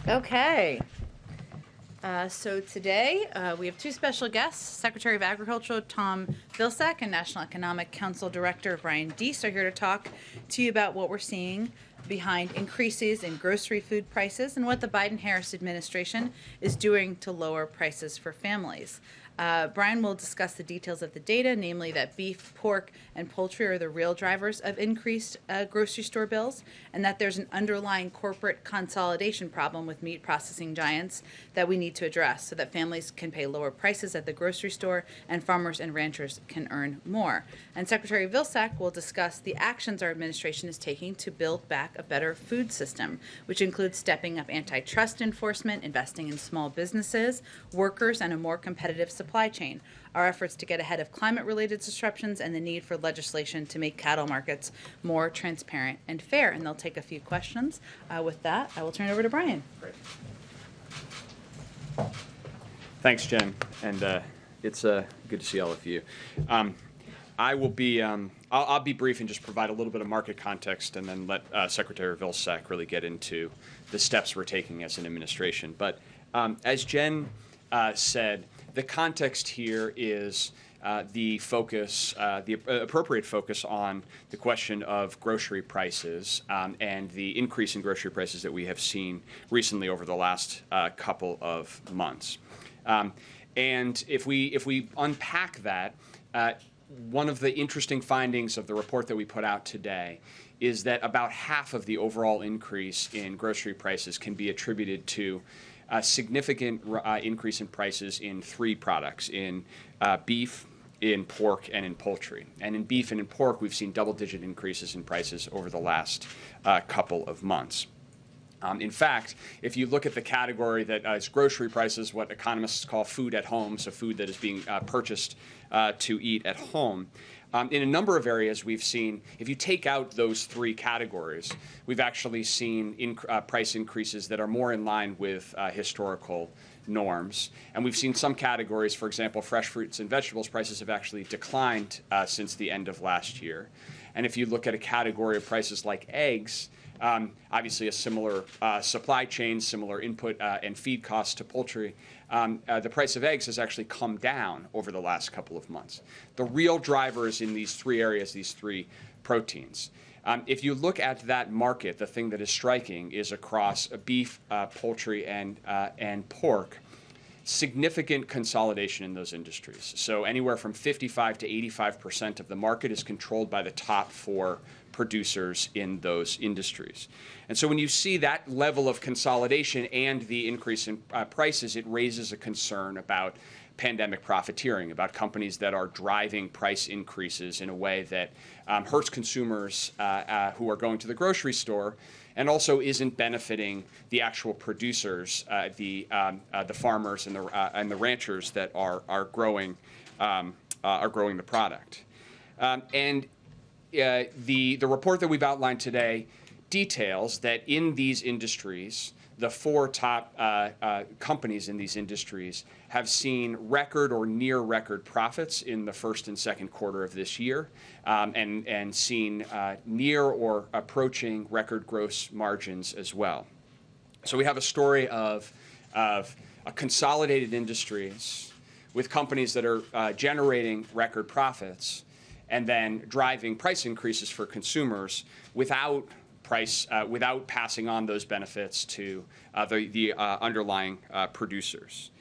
Okay. So today we have two special guests. Secretary of Agriculture Tom Vilsack and National Economic Council Director Brian Deese are here to talk to you about what we're seeing behind increases in grocery food prices and what the Biden-Harris administration is doing to lower prices for families. Brian will discuss the details of the data, namely that beef, pork, and poultry are the real drivers of increased grocery store bills, and that there's an underlying corporate consolidation problem with meat processing giants that we need to address so that families can pay lower prices at the grocery store and farmers and ranchers can earn more. And Secretary Vilsack will discuss the actions our administration is taking to build back a better food system, which includes stepping up antitrust enforcement, investing in small businesses, workers, and a more competitive supply chain, our efforts to get ahead of climate-related disruptions, and the need for legislation to make cattle markets more transparent and fair. And they'll take a few questions. With that, I will turn it over to Brian. Great. Thanks, Jen, and it's good to see all of you. I will be I'll be brief and just provide a little bit of market context, and then let Secretary Vilsack really get into the steps we're taking as an administration. But as Jen said, the context here is the focus, the appropriate focus on the question of grocery prices and the increase in grocery prices that we have seen recently over the last couple of months. And if we unpack that, one of the interesting findings of the report that we put out today is that about half of the overall increase in grocery prices can be attributed to a significant increase in prices in three products: in beef, in pork, and in poultry. And in beef and in pork, we've seen double-digit increases in prices over the last couple of months. In fact, if you look at the category that is grocery prices, what economists call food at home, so food that is being purchased to eat at home, in a number of areas we've seen, if you take out those three categories, we've actually seen price increases that are more in line with historical norms. And we've seen some categories, for example, fresh fruits and vegetables prices have actually declined since the end of last year. And if you look at a category of prices like eggs, obviously a similar supply chain, similar input and feed costs to poultry, the price of eggs has actually come down over the last couple of months. The real drivers in these three areas, these three proteins. If you look at that market, the thing that is striking is across beef, poultry, and pork, significant consolidation in those industries. So anywhere from 55 to 85% of the market is controlled by the top four producers in those industries. And so when you see that level of consolidation and the increase in prices, it raises a concern about pandemic profiteering, about companies that are driving price increases in a way that hurts consumers who are going to the grocery store, and also isn't benefiting the actual producers, the farmers and the ranchers that are growing the product. The report that we've outlined today details that in these industries, the four top companies in these industries have seen record or near record profits in the first and second quarter of this year, and seen near or approaching record gross margins as well. So we have a story of a consolidated industries with companies that are generating record profits and then driving price increases for consumers without passing on those benefits to the underlying producers.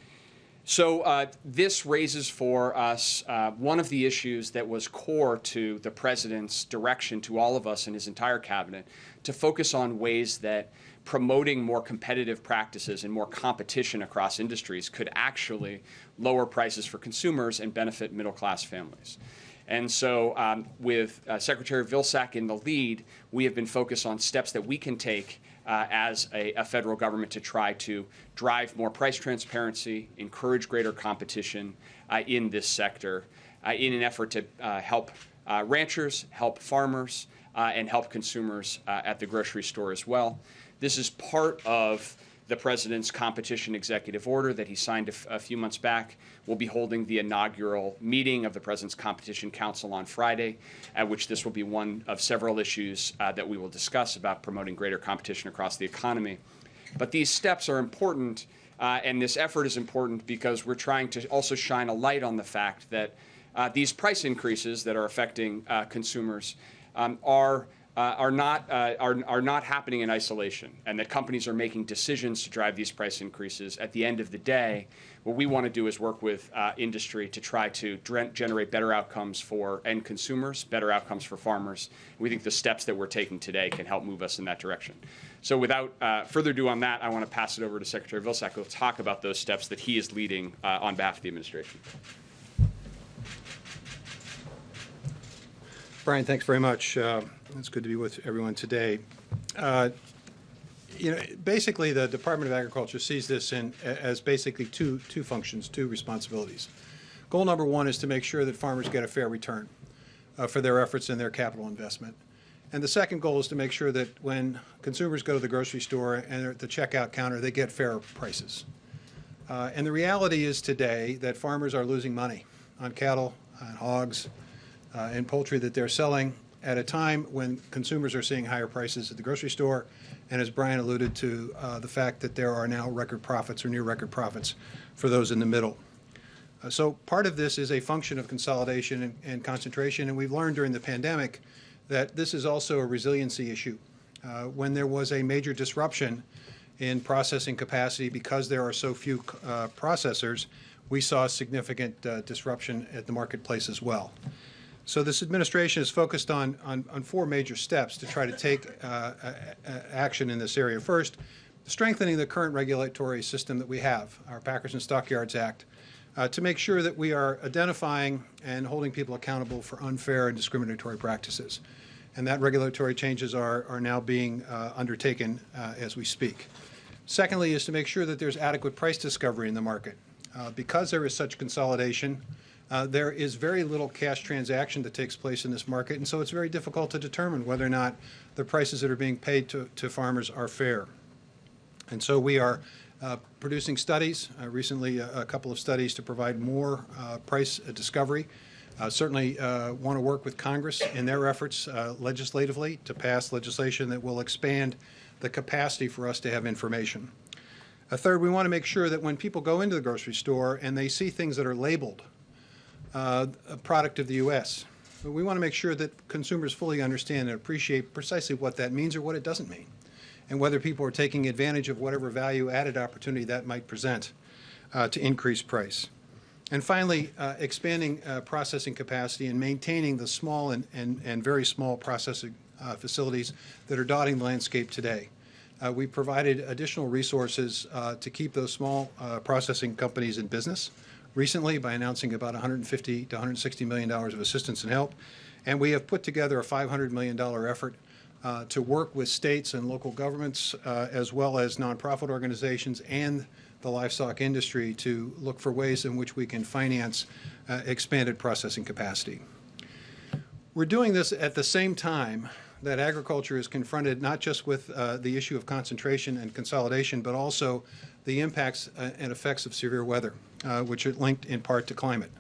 So this raises for us one of the issues that was core to the president's direction to all of us and his entire cabinet, to focus on ways that promoting more competitive practices and more competition across industries could actually lower prices for consumers and benefit middle-class families. And so with Secretary Vilsack in the lead, we have been focused on steps that we can take as a federal government to try to drive more price transparency, encourage greater competition in this sector, in an effort to help ranchers, help farmers, and help consumers at the grocery store as well. This is part of the president's competition executive order that he signed a few months back. We'll be holding the inaugural meeting of the President's Competition Council on Friday, at which this will be one of several issues that we will discuss about promoting greater competition across the economy. But these steps are important, and this effort is important because we're trying to also shine a light on the fact that these price increases that are affecting consumers are not happening in isolation, and that companies are making decisions to drive these price increases. At the end of the day, what we want to do is work with industry to try to generate better outcomes for end consumers, better outcomes for farmers. We think the steps that we're taking today can help move us in that direction. So without further ado on that, I want to pass it over to Secretary Vilsack, who will talk about those steps that he is leading on behalf of the administration. Brian, thanks very much. It's good to be with everyone today. Basically, the Department of Agriculture sees this as basically two functions, two responsibilities. Goal number one is to make sure that farmers get a fair return for their efforts and their capital investment. And the second goal is to make sure that when consumers go to the grocery store and at the checkout counter, they get fair prices. And the reality is today that farmers are losing money on cattle, on hogs, and poultry that they're selling at a time when consumers are seeing higher prices at the grocery store, and as Brian alluded to, the fact that there are now record profits or near record profits for those in the middle. So part of this is a function of consolidation and concentration, and we've learned during the pandemic that this is also a resiliency issue. When there was a major disruption in processing capacity because there are so few processors, we saw significant disruption at the marketplace as well. So this administration is focused on four major steps to try to take action in this area. First, strengthening the current regulatory system that we have, our Packers and Stockyards Act, to make sure that we are identifying and holding people accountable for unfair and discriminatory practices. And that regulatory changes are now being undertaken as we speak. Secondly is to make sure that there's adequate price discovery in the market. Because there is such consolidation, there is very little cash transaction that takes place in this market, and so it's very difficult to determine whether or not the prices that are being paid to farmers are fair. And so we are producing studies, recently a couple of studies to provide more price discovery. Certainly want to work with Congress in their efforts legislatively to pass legislation that will expand the capacity for us to have information. Third, we want to make sure that when people go into the grocery store and they see things that are labeled a product of the U.S., we want to make sure that consumers fully understand and appreciate precisely what that means or what it doesn't mean, and whether people are taking advantage of whatever value-added opportunity that might present to increase price. And finally, expanding processing capacity and maintaining the small and very small processing facilities that are dotting the landscape today. We provided additional resources to keep those small processing companies in business recently by announcing about $150 to $160 million of assistance and help. And we have put together a $500 million effort to work with states and local governments as well as nonprofit organizations and the livestock industry to look for ways in which we can finance expanded processing capacity. We're doing this at the same time that agriculture is confronted not just with the issue of concentration and consolidation, but also the impacts and effects of severe weather, which are linked in part to climate.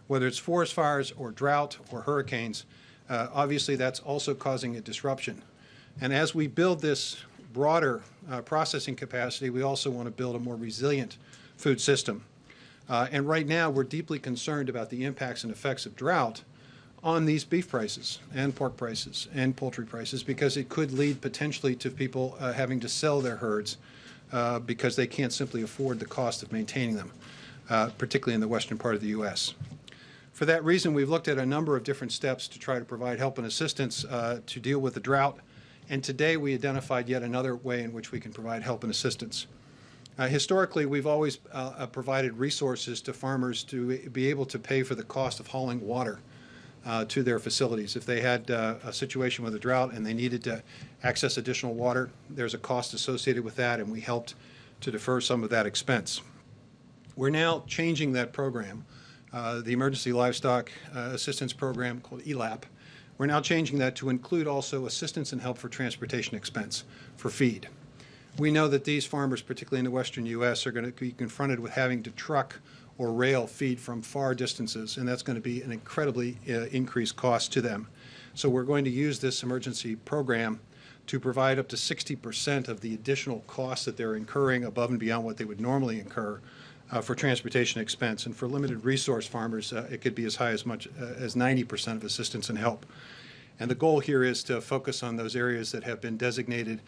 Whether it's forest fires or drought or hurricanes, obviously that's also causing a disruption. And as we build this broader processing capacity, we also want to build a more resilient food system. And right now, we're deeply concerned about the impacts and effects of drought on these beef prices and pork prices and poultry prices, because it could lead potentially to people having to sell their herds because they can't simply afford the cost of maintaining them, particularly in the western part of the U.S. For that reason, we've looked at a number of different steps to try to provide help and assistance to deal with the drought. And today we identified yet another way in which we can provide help and assistance. Historically, we've always provided resources to farmers to be able to pay for the cost of hauling water to their facilities. If they had a situation with a drought and they needed to access additional water, there's a cost associated with that, and we helped to defer some of that expense. We're now changing that program, the Emergency Livestock Assistance Program called ELAP. We're now changing that to include also assistance and help for transportation expense for feed. We know that these farmers, particularly in the western U.S., are going to be confronted with having to truck or rail feed from far distances, and that's going to be an incredibly increased cost to them. So we're going to use this emergency program to provide up to 60% of the additional costs that they're incurring above and beyond what they would normally incur for transportation expense. And for limited resource farmers, it could be as high as much as 90% of assistance and help. And the goal here is to focus on those areas that have been designated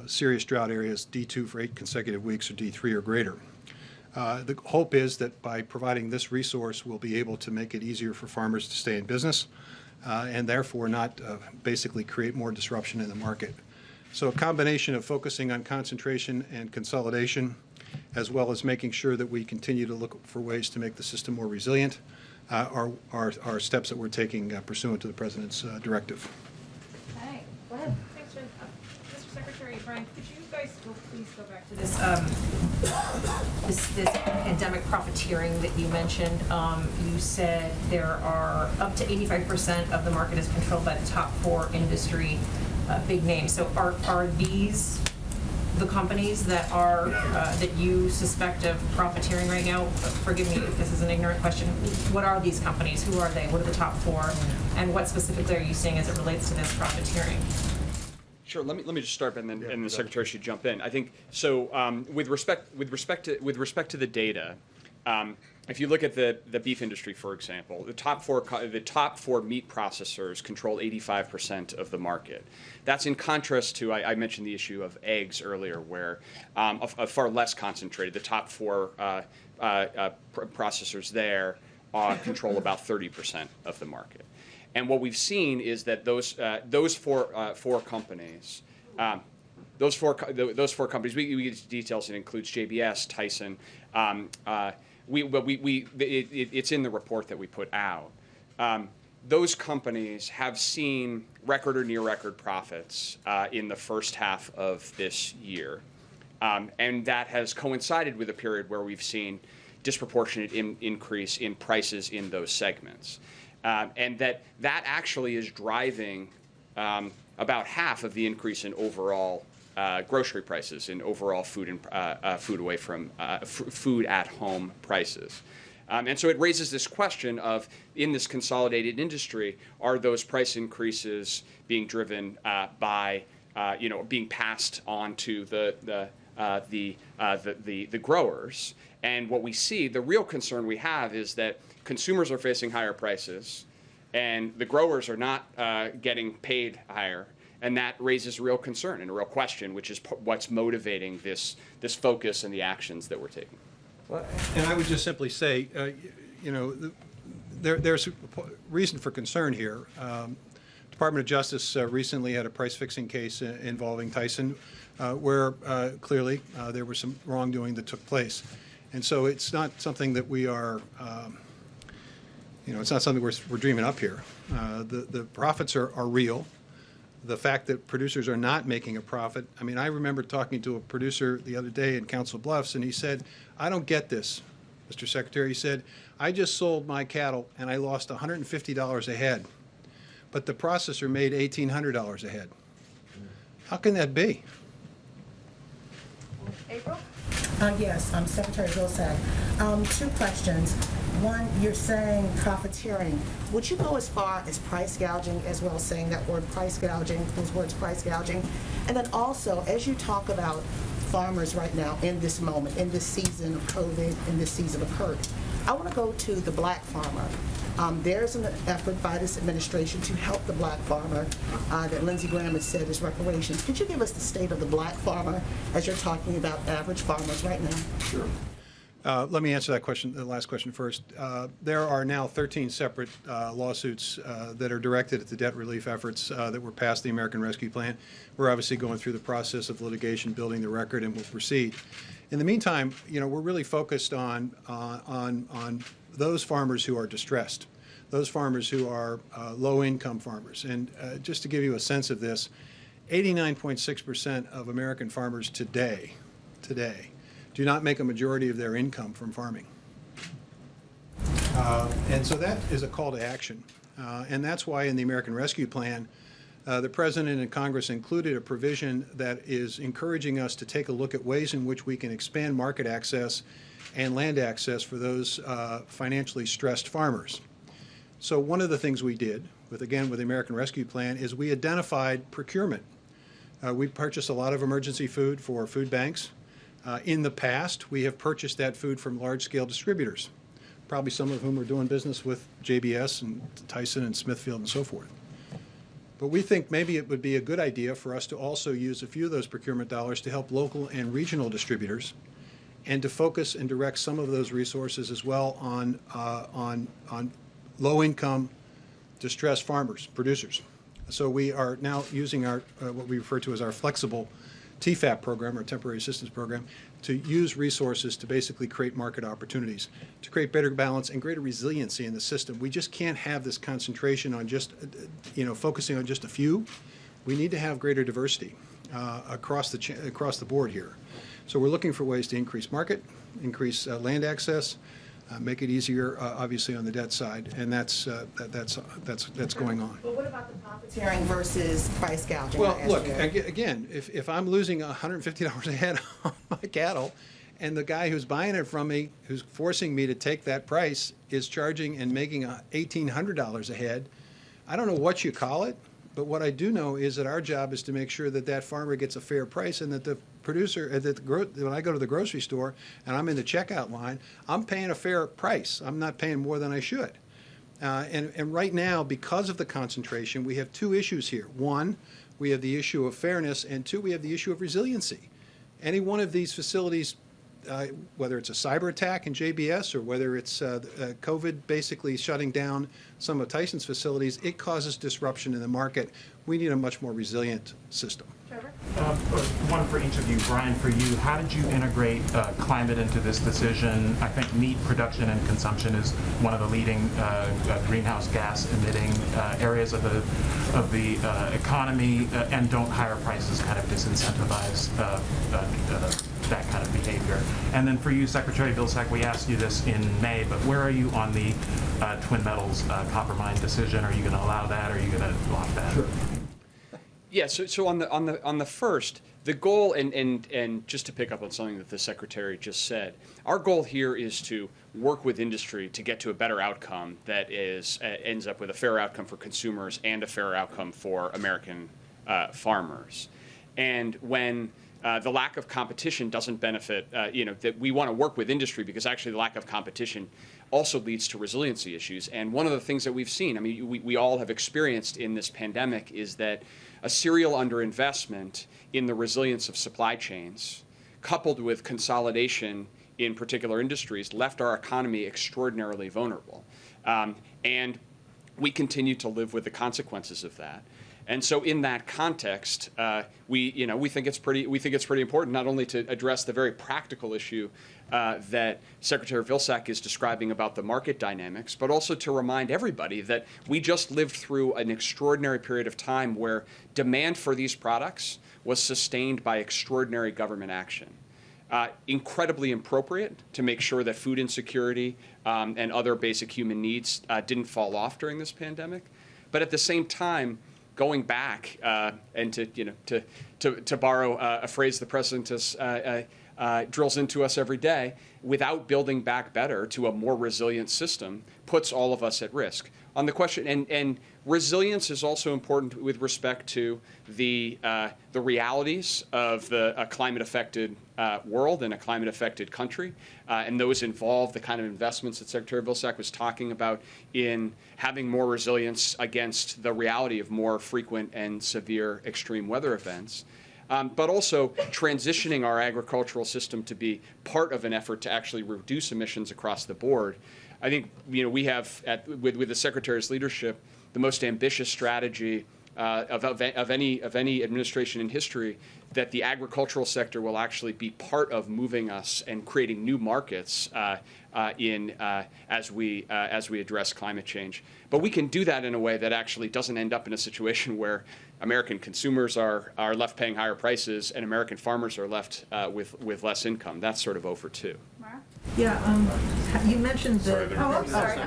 serious drought areas, D2 for 8 consecutive weeks or D3 or greater. The hope is that by providing this resource, we'll be able to make it easier for farmers to stay in business and therefore not basically create more disruption in the market. So a combination of focusing on concentration and consolidation, as well as making sure that we continue to look for ways to make the system more resilient, are steps that we're taking pursuant to the President's directive. Okay, go ahead. Thanks, Jen. Mr. Secretary, Brian, could you guys please go back to this pandemic profiteering that you mentioned? You said there are up to 85% of the market is controlled by the top 4 industry big names. So are these the companies that are that you suspect of profiteering right now? Forgive me if this is an ignorant question. What are these companies? Who are they? What are the top 4? And what specifically are you seeing as it relates to this profiteering? Sure. Let me just start, and then the Secretary should jump in. I think so. With respect to the data, if you look at the beef industry, for example, the top four meat processors control 85% of the market. That's in contrast to I mentioned the issue of eggs earlier, where far less concentrated. The top 4 processors there control about 30% of the market. And what we've seen is that those four companies, those four companies, we get to details. It includes JBS, Tyson. It's in the report that we put out. Those companies have seen record or near record profits in the first half of this year, and that has coincided with a period where we've seen disproportionate increase in prices in those segments. And that actually is driving about half of the increase in overall grocery prices, in overall food and food away from food at home prices. And so it raises this question of, in this consolidated industry, are those price increases being driven by being passed on to the growers? And what we see, the real concern we have, is that consumers are facing higher prices, and the growers are not getting paid higher, and that raises real concern and a real question, which is what's motivating this focus and the actions that we're taking. Well, and I would just simply say, there's reason for concern here. Department of Justice recently had a price-fixing case involving Tyson, where clearly there was some wrongdoing that took place. And so it's not something that we are, it's not something we're dreaming up here. The profits are real. The fact that producers are not making a profit. I mean, I remember talking to a producer the other day in Council Bluffs, and he said, "I don't get this, Mr. Secretary." He said, "I just sold my cattle and I lost $150 a head, but the processor made $1,800 a head. How can that be?" April? Yes, Secretary Vilsack. 2 questions. One, you're saying profiteering. Would you go as far as price gouging as well, saying that word price gouging, those words price gouging? And then also, as you talk about farmers right now in this moment, in this season of COVID, in this season of hurt, I want to go to the black farmer. There's an effort by this administration to help the black farmer that Lindsey Graham has said is reparations. Could you give us the state of the black farmer as you're talking about average farmers right now? Sure. Let me answer that question, the last question first. There are now 13 separate lawsuits that are directed at the debt relief efforts that were passed the American Rescue Plan. We're obviously going through the process of litigation, building the record, and we'll proceed. In the meantime, we're really focused on those farmers who are distressed, those farmers who are low-income farmers. And just to give you a sense of this, 89.6% of American farmers today do not make a majority of their income from farming. And so that is a call to action. And that's why in the American Rescue Plan, the President and Congress included a provision that is encouraging us to take a look at ways in which we can expand market access and land access for those financially stressed farmers. So one of the things we did, with the American Rescue Plan, is we identified procurement. We purchase a lot of emergency food for food banks. In the past, we have purchased that food from large-scale distributors, probably some of whom are doing business with JBS and Tyson and Smithfield and so forth. But we think maybe it would be a good idea for us to also use a few of those procurement dollars to help local and regional distributors, and to focus and direct some of those resources as well on low-income, distressed farmers, producers. So we are now using our what we refer to as our flexible TFAP program, or temporary assistance program, to use resources to basically create market opportunities, to create better balance and greater resiliency in the system. We just can't have this concentration on just, focusing on just a few. We need to have greater diversity across the board here. So we're looking for ways to increase market, increase land access, make it easier, obviously, on the debt side, and that's going on. But what about the profiteering versus price gouging? Well, look, again, if I'm losing $150 a head on my cattle, and the guy who's buying it from me, who's forcing me to take that price, is charging and making $1,800 a head, I don't know what you call it, but what I do know is that our job is to make sure that that farmer gets a fair price, and that the producer, when I go to the grocery store and I'm in the checkout line, I'm paying a fair price. I'm not paying more than I should. And right now, because of the concentration, we have two issues here. One, we have the issue of fairness, and two, we have the issue of resiliency. Any one of these facilities, whether it's a cyber attack in JBS or whether it's COVID basically shutting down some of Tyson's facilities, it causes disruption in the market. We need a much more resilient system. Trevor? One for each of you. Brian, for you, how did you integrate climate into this decision? I think meat production and consumption is one of the leading greenhouse gas emitting areas of the economy, and don't higher prices kind of disincentivize that kind of behavior? And then for you, Secretary Vilsack, we asked you this in May, but where are you on the Twin Metals copper mine decision? Are you going to allow that? Or are you going to block that? Sure. Yeah, so on the first, the goal, and just to pick up on something that the Secretary just said, our goal here is to work with industry to get to a better outcome that ends up with a fair outcome for consumers and a fair outcome for American farmers. And when the lack of competition doesn't benefit, that we want to work with industry, because actually the lack of competition also leads to resiliency issues. And one of the things that we've seen, I mean, we all have experienced in this pandemic, is that a serial underinvestment in the resilience of supply chains, coupled with consolidation in particular industries, left our economy extraordinarily vulnerable. And we continue to live with the consequences of that. And so, in that context, we think it's pretty important not only to address the very practical issue that Secretary Vilsack is describing about the market dynamics, but also to remind everybody that we just lived through an extraordinary period of time where demand for these products was sustained by extraordinary government action. Incredibly appropriate to make sure that food insecurity and other basic human needs didn't fall off during this pandemic, but at the same time, going back and to borrow a phrase the president drills into us every day, without building back better to a more resilient system, puts all of us at risk. On the question, and resilience is also important with respect to the realities of the climate-affected world and a climate-affected country, and those involve the kind of investments that Secretary Vilsack was talking about in having more resilience against the reality of more frequent and severe extreme weather events. But also transitioning our agricultural system to be part of an effort to actually reduce emissions across the board. I think we have, with the Secretary's leadership, the most ambitious strategy of any administration in history, that the agricultural sector will actually be part of moving us and creating new markets as we address climate change. But we can do that in a way that actually doesn't end up in a situation where American consumers are left paying higher prices and American farmers are left with less income. That's sort of 0 for 2. Mara? Yeah, you mentioned the. I'm sorry.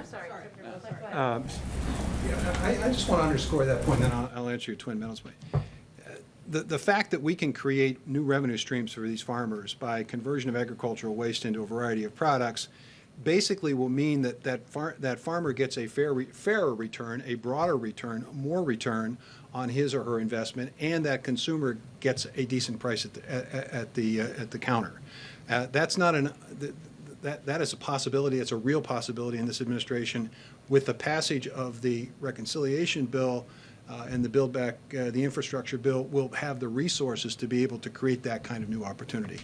I just want to underscore that point, and then I'll answer your Twin Metals point. The fact that we can create new revenue streams for these farmers by conversion of agricultural waste into a variety of products basically will mean that that farmer gets a fairer return, a broader return, more return on his or her investment, and that consumer gets a decent price at the counter. That's not that is a possibility. It's a real possibility in this administration. With the passage of the reconciliation bill and the Build Back the Infrastructure bill, we'll have the resources to be able to create that kind of new opportunity.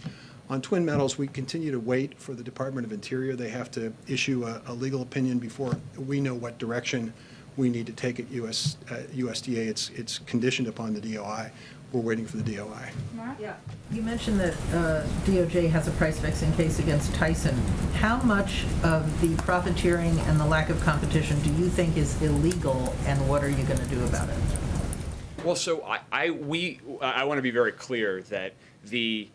On Twin Metals, we continue to wait for the Department of Interior. They have to issue a legal opinion before we know what direction we need to take at USDA. It's conditioned upon the DOI. We're waiting for the DOI. Yeah, you mentioned that DOJ has a price fixing case against Tyson. How much of the profiteering and the lack of competition do you think is illegal, and what are you going to do about it? Well, so I want to be very clear that the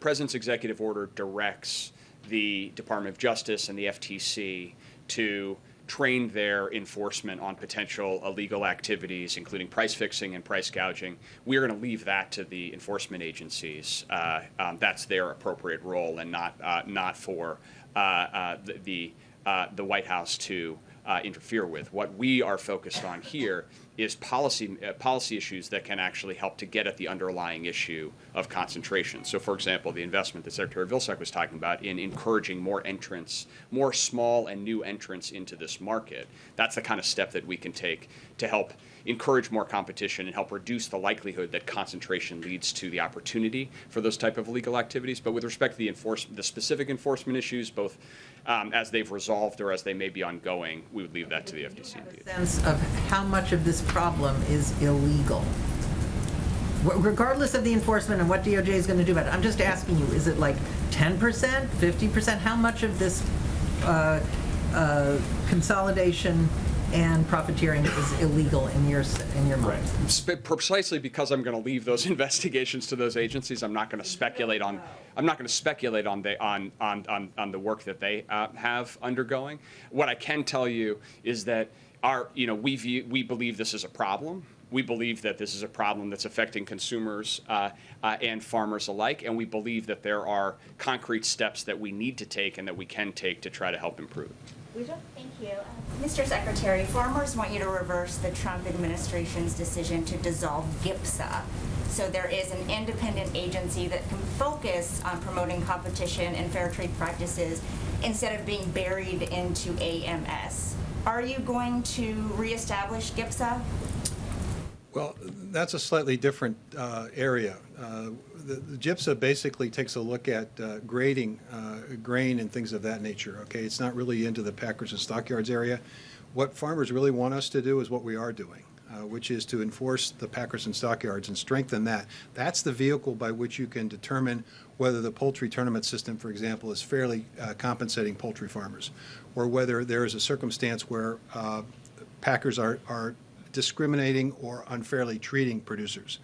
President's executive order directs the Department of Justice and the FTC to train their enforcement on potential illegal activities, including price fixing and price gouging. We are going to leave that to the enforcement agencies. That's their appropriate role, and not for the White House to interfere with. What we are focused on here is policy issues that can actually help to get at the underlying issue of concentration. So, for example, the investment that Secretary Vilsack was talking about in encouraging more entrants, more small and new entrants into this market. That's the kind of step that we can take to help encourage more competition and help reduce the likelihood that concentration leads to the opportunity for those type of legal activities. But with respect to the specific enforcement issues, both as they've resolved or as they may be ongoing, we would leave that to the FTC. A sense of how much of this problem is illegal, regardless of the enforcement and what DOJ is going to do about it. I'm just asking you, is it like 10%, 50%? How much of this consolidation and profiteering is illegal in your mind? Right. Precisely because I'm going to leave those investigations to those agencies. I'm not going to speculate on. I'm not going to speculate on the work that they have undergoing. What I can tell you is that we believe this is a problem. We believe that this is a problem that's affecting consumers and farmers alike, and we believe that there are concrete steps that we need to take and that we can take to try to help improve. Thank you. Mr. Secretary, farmers want you to reverse the Trump administration's decision to dissolve GIPSA. So there is an independent agency that can focus on promoting competition and fair trade practices instead of being buried into AMS. Are you going to reestablish GIPSA? Well, that's a slightly different area. The GIPSA basically takes a look at grading grain and things of that nature. Okay, it's not really into the packers and stockyards area. What farmers really want us to do is what we are doing, which is to enforce the packers and stockyards and strengthen that. That's the vehicle by which you can determine whether the poultry tournament system, for example, is fairly compensating poultry farmers, or whether there is a circumstance where packers are discriminating or unfairly treating producers.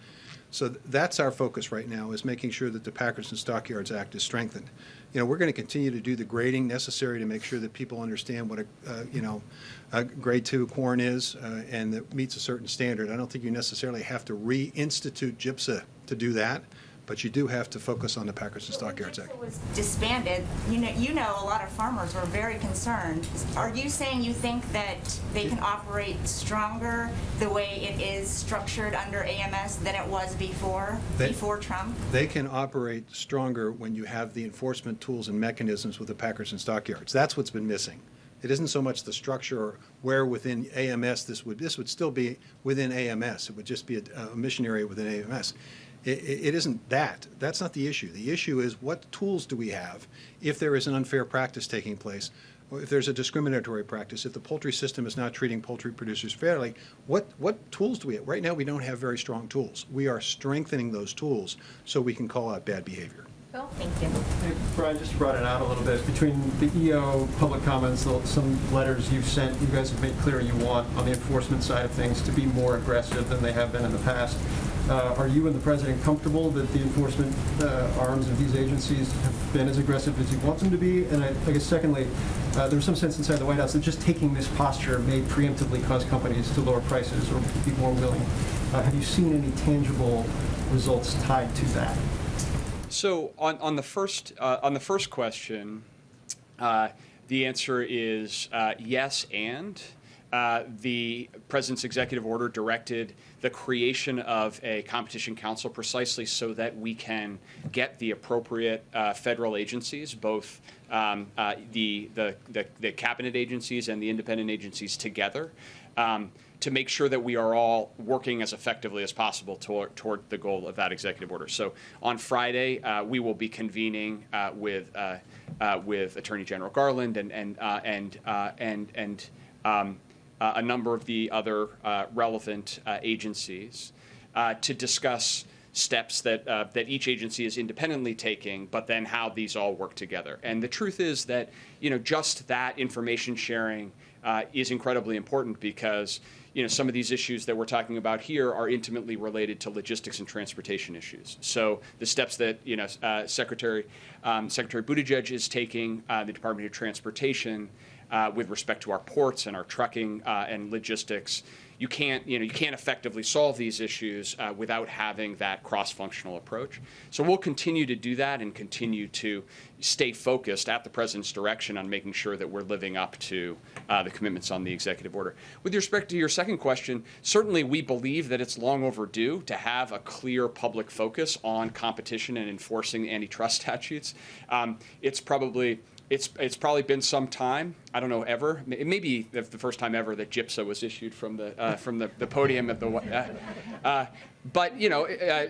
So that's our focus right now, is making sure that the Packers and Stockyards Act is strengthened. We're going to continue to do the grading necessary to make sure that people understand what a grade 2 corn is and that meets a certain standard. I don't think you necessarily have to reinstitute GIPSA to do that, but you do have to focus on the Packers and Stockyards Act. When GIPSA was disbanded, you know a lot of farmers were very concerned. Are you saying you think that they can operate stronger the way it is structured under AMS than it was before Trump? They can operate stronger when you have the enforcement tools and mechanisms with the Packers and Stockyards. That's what's been missing. It isn't so much the structure or where within AMS this would still be within AMS. It would just be a mission area within AMS. It isn't that. That's not the issue. The issue is, what tools do we have if there is an unfair practice taking place, or if there's a discriminatory practice, if the poultry system is not treating poultry producers fairly, what tools do we have? Right now, we don't have very strong tools. We are strengthening those tools so we can call out bad behavior. Phil, thank you. Hey, Brian, just to broaden it out a little bit, between the EO public comments, some letters you've sent, you guys have made clear you want, on the enforcement side of things, to be more aggressive than they have been in the past. Are you and the President comfortable that the enforcement arms of these agencies have been as aggressive as you want them to be? And I guess secondly, there was some sense inside the White House that just taking this posture may preemptively cause companies to lower prices or be more willing. Have you seen any tangible results tied to that? So on the first question, the answer is yes, and the President's executive order directed the creation of a competition council precisely so that we can get the appropriate federal agencies, both the cabinet agencies and the independent agencies together, to make sure that we are all working as effectively as possible toward the goal of that executive order. So on Friday, we will be convening with Attorney General Garland and a number of the other relevant agencies to discuss steps that each agency is independently taking, but then how these all work together. And the truth is that just that information sharing is incredibly important because some of these issues that we're talking about here are intimately related to logistics and transportation issues. So the steps that Secretary Buttigieg is taking, the Department of Transportation, with respect to our ports and our trucking and logistics, you can't effectively solve these issues without having that cross-functional approach. So we'll continue to do that and continue to stay focused at the President's direction on making sure that we're living up to the commitments on the executive order. With respect to your second question, certainly we believe that it's long overdue to have a clear public focus on competition and enforcing antitrust statutes. It's probably been some time. I don't know, ever. It may be the first time ever that GIPSA was issued from the podium at the. But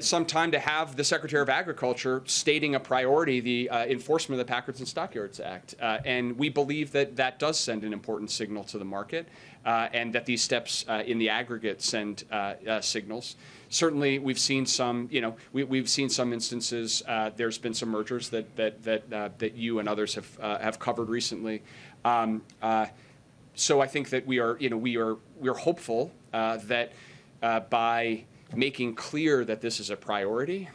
some time to have the Secretary of Agriculture stating a priority, the enforcement of the Packards and Stockyards Act, and we believe that does send an important signal to the market, and that these steps in the aggregate send signals. Certainly, we've seen some. We've seen some instances. There's been some mergers that you and others have covered recently. So I think that we are hopeful that by making clear that this is a priority,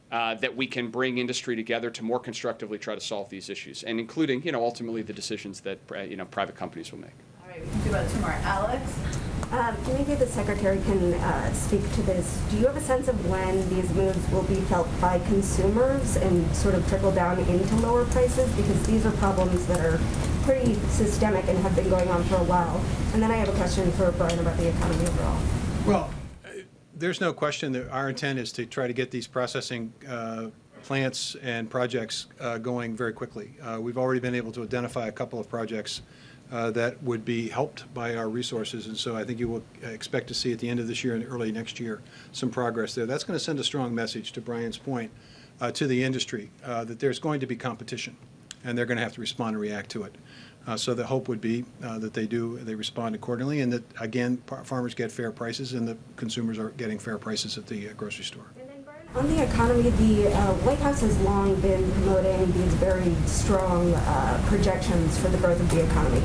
that we can bring industry together to more constructively try to solve these issues, and including ultimately the decisions that private companies will make. All right, we can do about two more. Alex. Maybe the Secretary can speak to this. Do you have a sense of when these moves will be felt by consumers and sort of trickle down into lower prices? Because these are problems that are pretty systemic and have been going on for a while. And then I have a question for Brian about the economy overall. Well, there's no question that our intent is to try to get these processing plants and projects going very quickly. We've already been able to identify a couple of projects that would be helped by our resources, and so I think you will expect to see at the end of this year and early next year some progress there. That's going to send a strong message, to Brian's point, to the industry that there's going to be competition, and they're going to have to respond and react to it. So the hope would be that they respond accordingly, and that, again, farmers get fair prices and the consumers are getting fair prices at the grocery store. On the economy, the White House has long been promoting these very strong projections for the growth of the economy.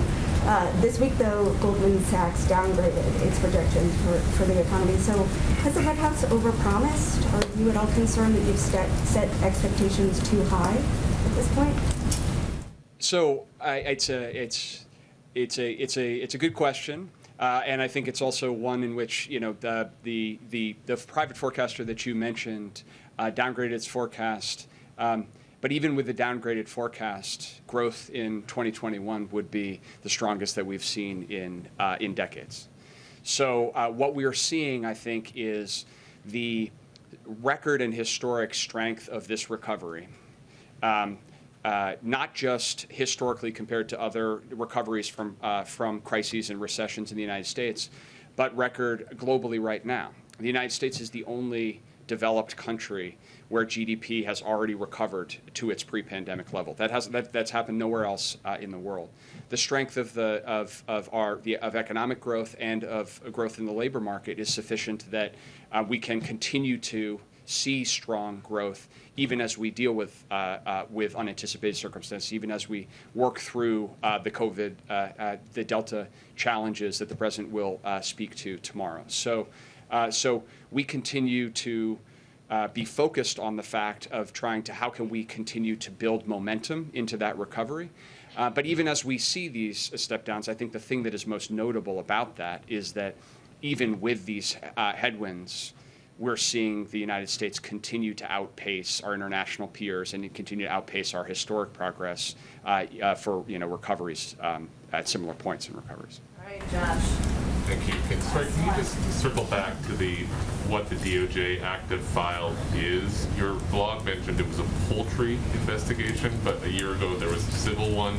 This week, though, Goldman Sachs downgraded its projections for the economy. So has the White House overpromised? Are you at all concerned that you've set expectations too high at this point? So it's a good question. And I think it's also one in which the private forecaster that you mentioned downgraded its forecast. But even with the downgraded forecast, growth in 2021 would be the strongest that we've seen in decades. So what we are seeing, I think, is the record and historic strength of this recovery. Not just historically compared to other recoveries from crises and recessions in the United States, but record globally right now. The United States is the only developed country where GDP has already recovered to its pre-pandemic level. That's happened nowhere else in the world. The strength of economic growth and of growth in the labor market is sufficient that we can continue to see strong growth, even as we deal with unanticipated circumstances, even as we work through the COVID, the Delta challenges that the President will speak to tomorrow. So we continue to be focused on the fact of trying to how can we continue to build momentum into that recovery. But even as we see these step downs, I think the thing that is most notable about that is that even with these headwinds, we're seeing the United States continue to outpace our international peers and continue to outpace our historic progress for recoveries at similar points in recoveries. All right, Josh. Thank you. Sorry, can you just circle back to what the DOJ active file is? Your blog mentioned it was a poultry investigation, but a year ago there was a civil one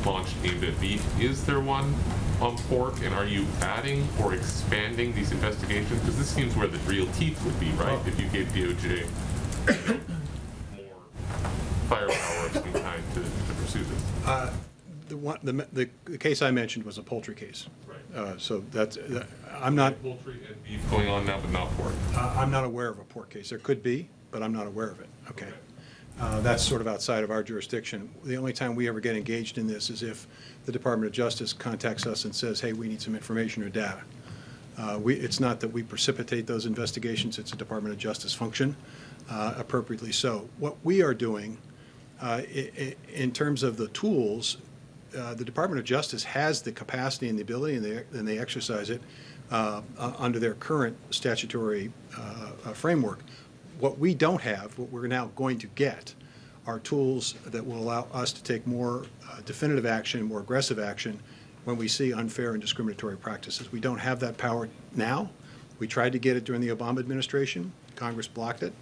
launched aimed at beef. Is there one on pork, and are you adding or expanding these investigations? Because this seems where the real teeth would be, right? If you gave DOJ more firepower of some kind to pursue this. The case I mentioned was a poultry case. Right. So that's, I'm not, Poultry and beef going on now, but not pork. I'm not aware of a pork case. There could be, but I'm not aware of it. Okay. That's sort of outside of our jurisdiction. The only time we ever get engaged in this is if the Department of Justice contacts us and says, hey, we need some information or data. It's not that we precipitate those investigations. It's a Department of Justice function, appropriately so. What we are doing in terms of the tools, the Department of Justice has the capacity and the ability, and they exercise it under their current statutory framework. What we don't have, what we're now going to get, are tools that will allow us to take more definitive action, more aggressive action when we see unfair and discriminatory practices. We don't have that power now. We tried to get it during the Obama administration. Congress blocked it.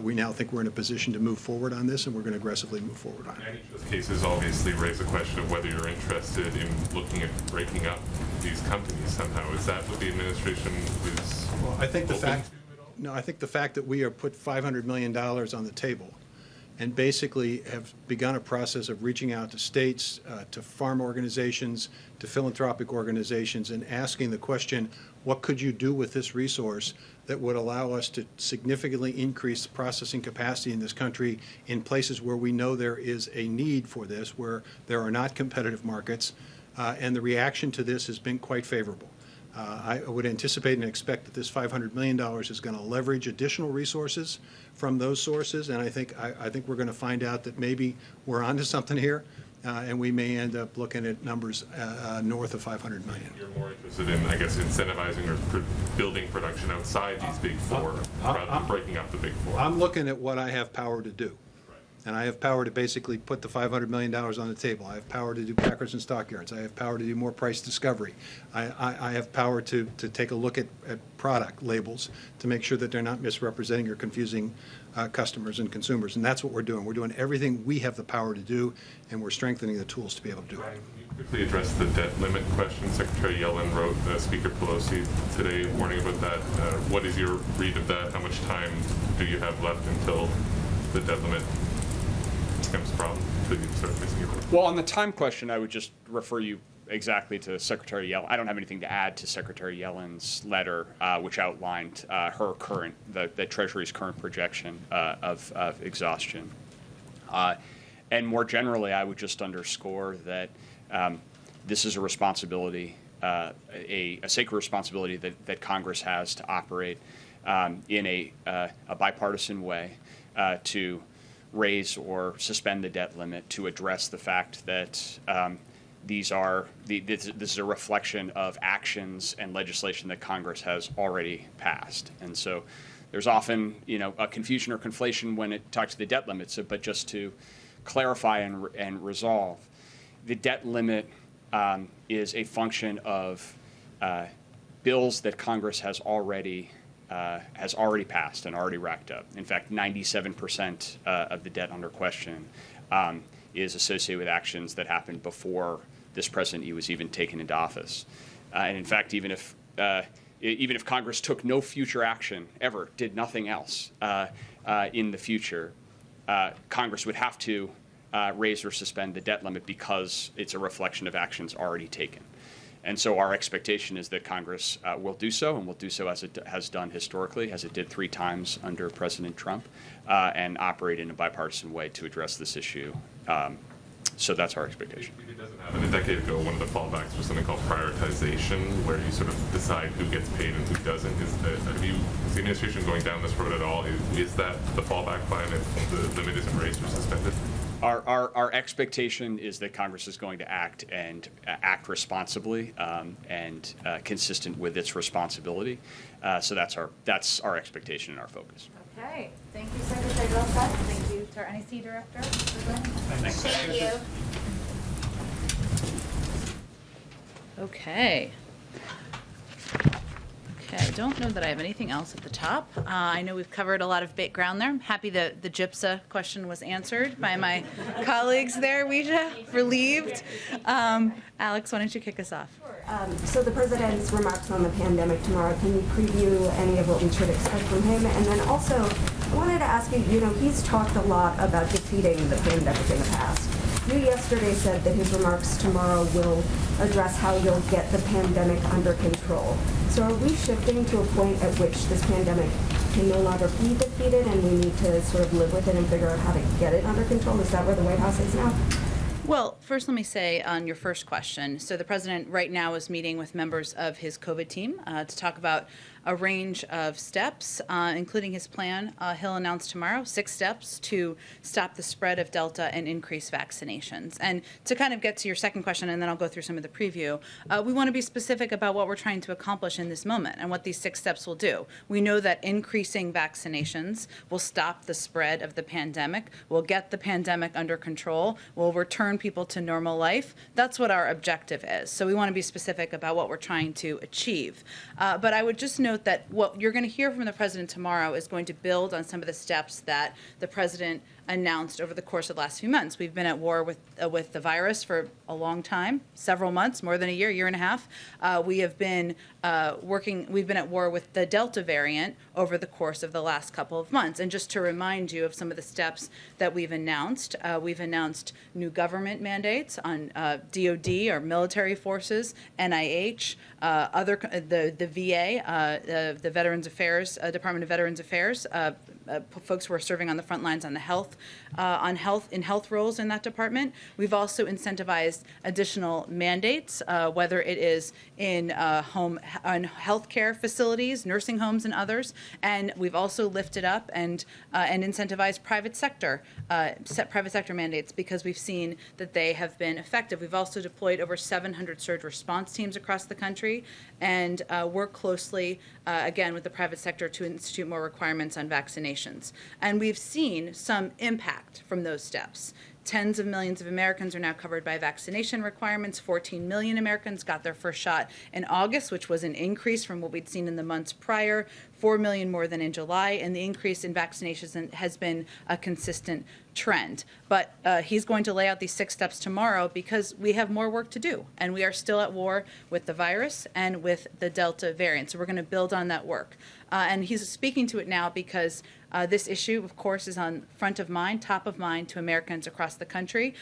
We now think we're in a position to move forward on this, and we're going to aggressively move forward on it. Those cases obviously raise the question of whether you're interested in looking at breaking up these companies somehow. Is that what the administration is? Well, I think the open fact, to at all? no, I think the fact that we have put $500 million on the table and basically have begun a process of reaching out to states, to farm organizations, to philanthropic organizations, and asking the question, what could you do with this resource that would allow us to significantly increase processing capacity in this country in places where we know there is a need for this, where there are not competitive markets, and the reaction to this has been quite favorable. I would anticipate and expect that this $500 million is going to leverage additional resources from those sources, and I think we're going to find out that maybe we're onto something here, and we may end up looking at numbers north of $500 million. You're more interested in, I guess, incentivizing or building production outside these big four rather than breaking up the big four. I'm looking at what I have power to do. And I have power to basically put the $500 million on the table. I have power to do packers and stockyards. I have power to do more price discovery. I have power to take a look at product labels to make sure that they're not misrepresenting or confusing customers and consumers. And that's what we're doing. We're doing everything we have the power to do, and we're strengthening the tools to be able to do it. You quickly address the debt limit question. Secretary Yellen wrote Speaker Pelosi today warning about that. What is your read of that? How much time do you have left until the debt limit becomes a problem until you start missing your vote? Well, on the time question, I would just refer you exactly to Secretary Yellen. I don't have anything to add to Secretary Yellen's letter, which outlined her current, the Treasury's current projection of exhaustion. And more generally, I would just underscore that this is a responsibility, a sacred responsibility that Congress has to operate in a bipartisan way to raise or suspend the debt limit, to address the fact that this is a reflection of actions and legislation that Congress has already passed. And so there's often, a confusion or conflation when it talks to the debt limits, but just to clarify and resolve, the debt limit is a function of bills that Congress has already passed and already racked up. In fact, 97% of the debt under question is associated with actions that happened before this president was even taken into office. And in fact, even if Congress took no future action ever, did nothing else in the future, Congress would have to raise or suspend the debt limit because it's a reflection of actions already taken. And so our expectation is that Congress will do so, and will do so as it has done historically, as it did 3 times under President Trump, and operate in a bipartisan way to address this issue. So that's our expectation. It doesn't happen. A decade ago, one of the fallbacks was something called prioritization, where you sort of decide who gets paid and who doesn't. Is the administration going down this road at all? Is that the fallback plan if the limit isn't raised or suspended? Our expectation is that Congress is going to act responsibly and consistent with its responsibility. So that's our expectation and our focus. Okay. Thank you, Secretary Vilsack. Thank you to our NEC Director. Thank you. Okay. Okay, I don't know that I have anything else at the top. I know we've covered a lot of ground there. I'm happy that the GIPSA question was answered by my colleagues there, Ouija, relieved. Alex, why don't you kick us off? So the president's remarks on the pandemic tomorrow, can you preview any of what we should expect from him? And then also, I wanted to ask you, he's talked a lot about defeating the pandemic in the past. You yesterday said that his remarks tomorrow will address how you'll get the pandemic under control. So are we shifting to a point at which this pandemic can no longer be defeated and we need to sort of live with it and figure out how to get it under control? Is that where the White House is now? Well, first let me say on your first question, so the president right now is meeting with members of his COVID team to talk about a range of steps, including his plan. He'll announce tomorrow 6 steps to stop the spread of Delta and increase vaccinations. And to kind of get to your second question, and then I'll go through some of the preview, we want to be specific about what we're trying to accomplish in this moment and what these 6 steps will do. We know that increasing vaccinations will stop the spread of the pandemic, will get the pandemic under control, will return people to normal life. That's what our objective is. So we want to be specific about what we're trying to achieve. But I would just note that what you're going to hear from the president tomorrow is going to build on some of the steps that the president announced over the course of the last few months. We've been at war with the virus for a long time, several months, more than a year and a half. We have been we've been at war with the Delta variant over the course of the last couple of months. And just to remind you of some of the steps that we've announced new government mandates on DOD, or military forces, NIH, the VA, the Veterans Affairs, Department of Veterans Affairs, folks who are serving on the front lines on the health roles in that department. We've also incentivized additional mandates, whether it is in healthcare facilities, nursing homes, and others. And we've also lifted up and incentivized private sector mandates because we've seen that they have been effective. We've also deployed over 700 surge response teams across the country and work closely, again, with the private sector to institute more requirements on vaccinations. And we've seen some impact from those steps. Tens of millions of Americans are now covered by vaccination requirements. 14 million Americans got their first shot in August, which was an increase from what we'd seen in the months prior, 4 million more than in July, and the increase in vaccinations has been a consistent trend. But he's going to lay out these 6 steps tomorrow because we have more work to do, and we are still at war with the virus and with the Delta variant. So we're going to build on that work. And he's speaking to it now because this issue, of course, is on front of mind, top of mind to Americans across the country.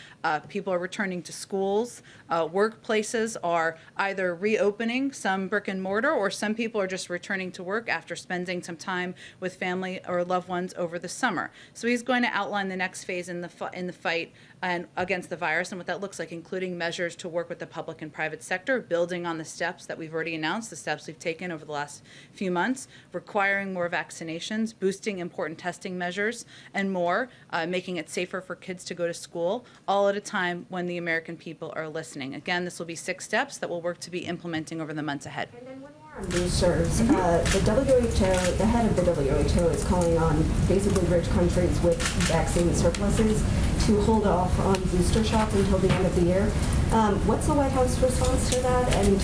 People are returning to schools. Workplaces are either reopening, some brick and mortar, or some people are just returning to work after spending some time with family or loved ones over the summer. So he's going to outline the next phase in the fight and against the virus and what that looks like, including measures to work with the public and private sector, building on the steps that we've already announced, the steps we've taken over the last few months, requiring more vaccinations, boosting important testing measures, and more, making it safer for kids to go to school, all at a time when the American people are listening. Again, this will be 6 steps that we'll work to be implementing over the months ahead. And then one more on boosters. The WHO, the head of the WHO is calling on basically rich countries with vaccine surpluses to hold off on booster shots until the end of the year. What's the White House response to that? And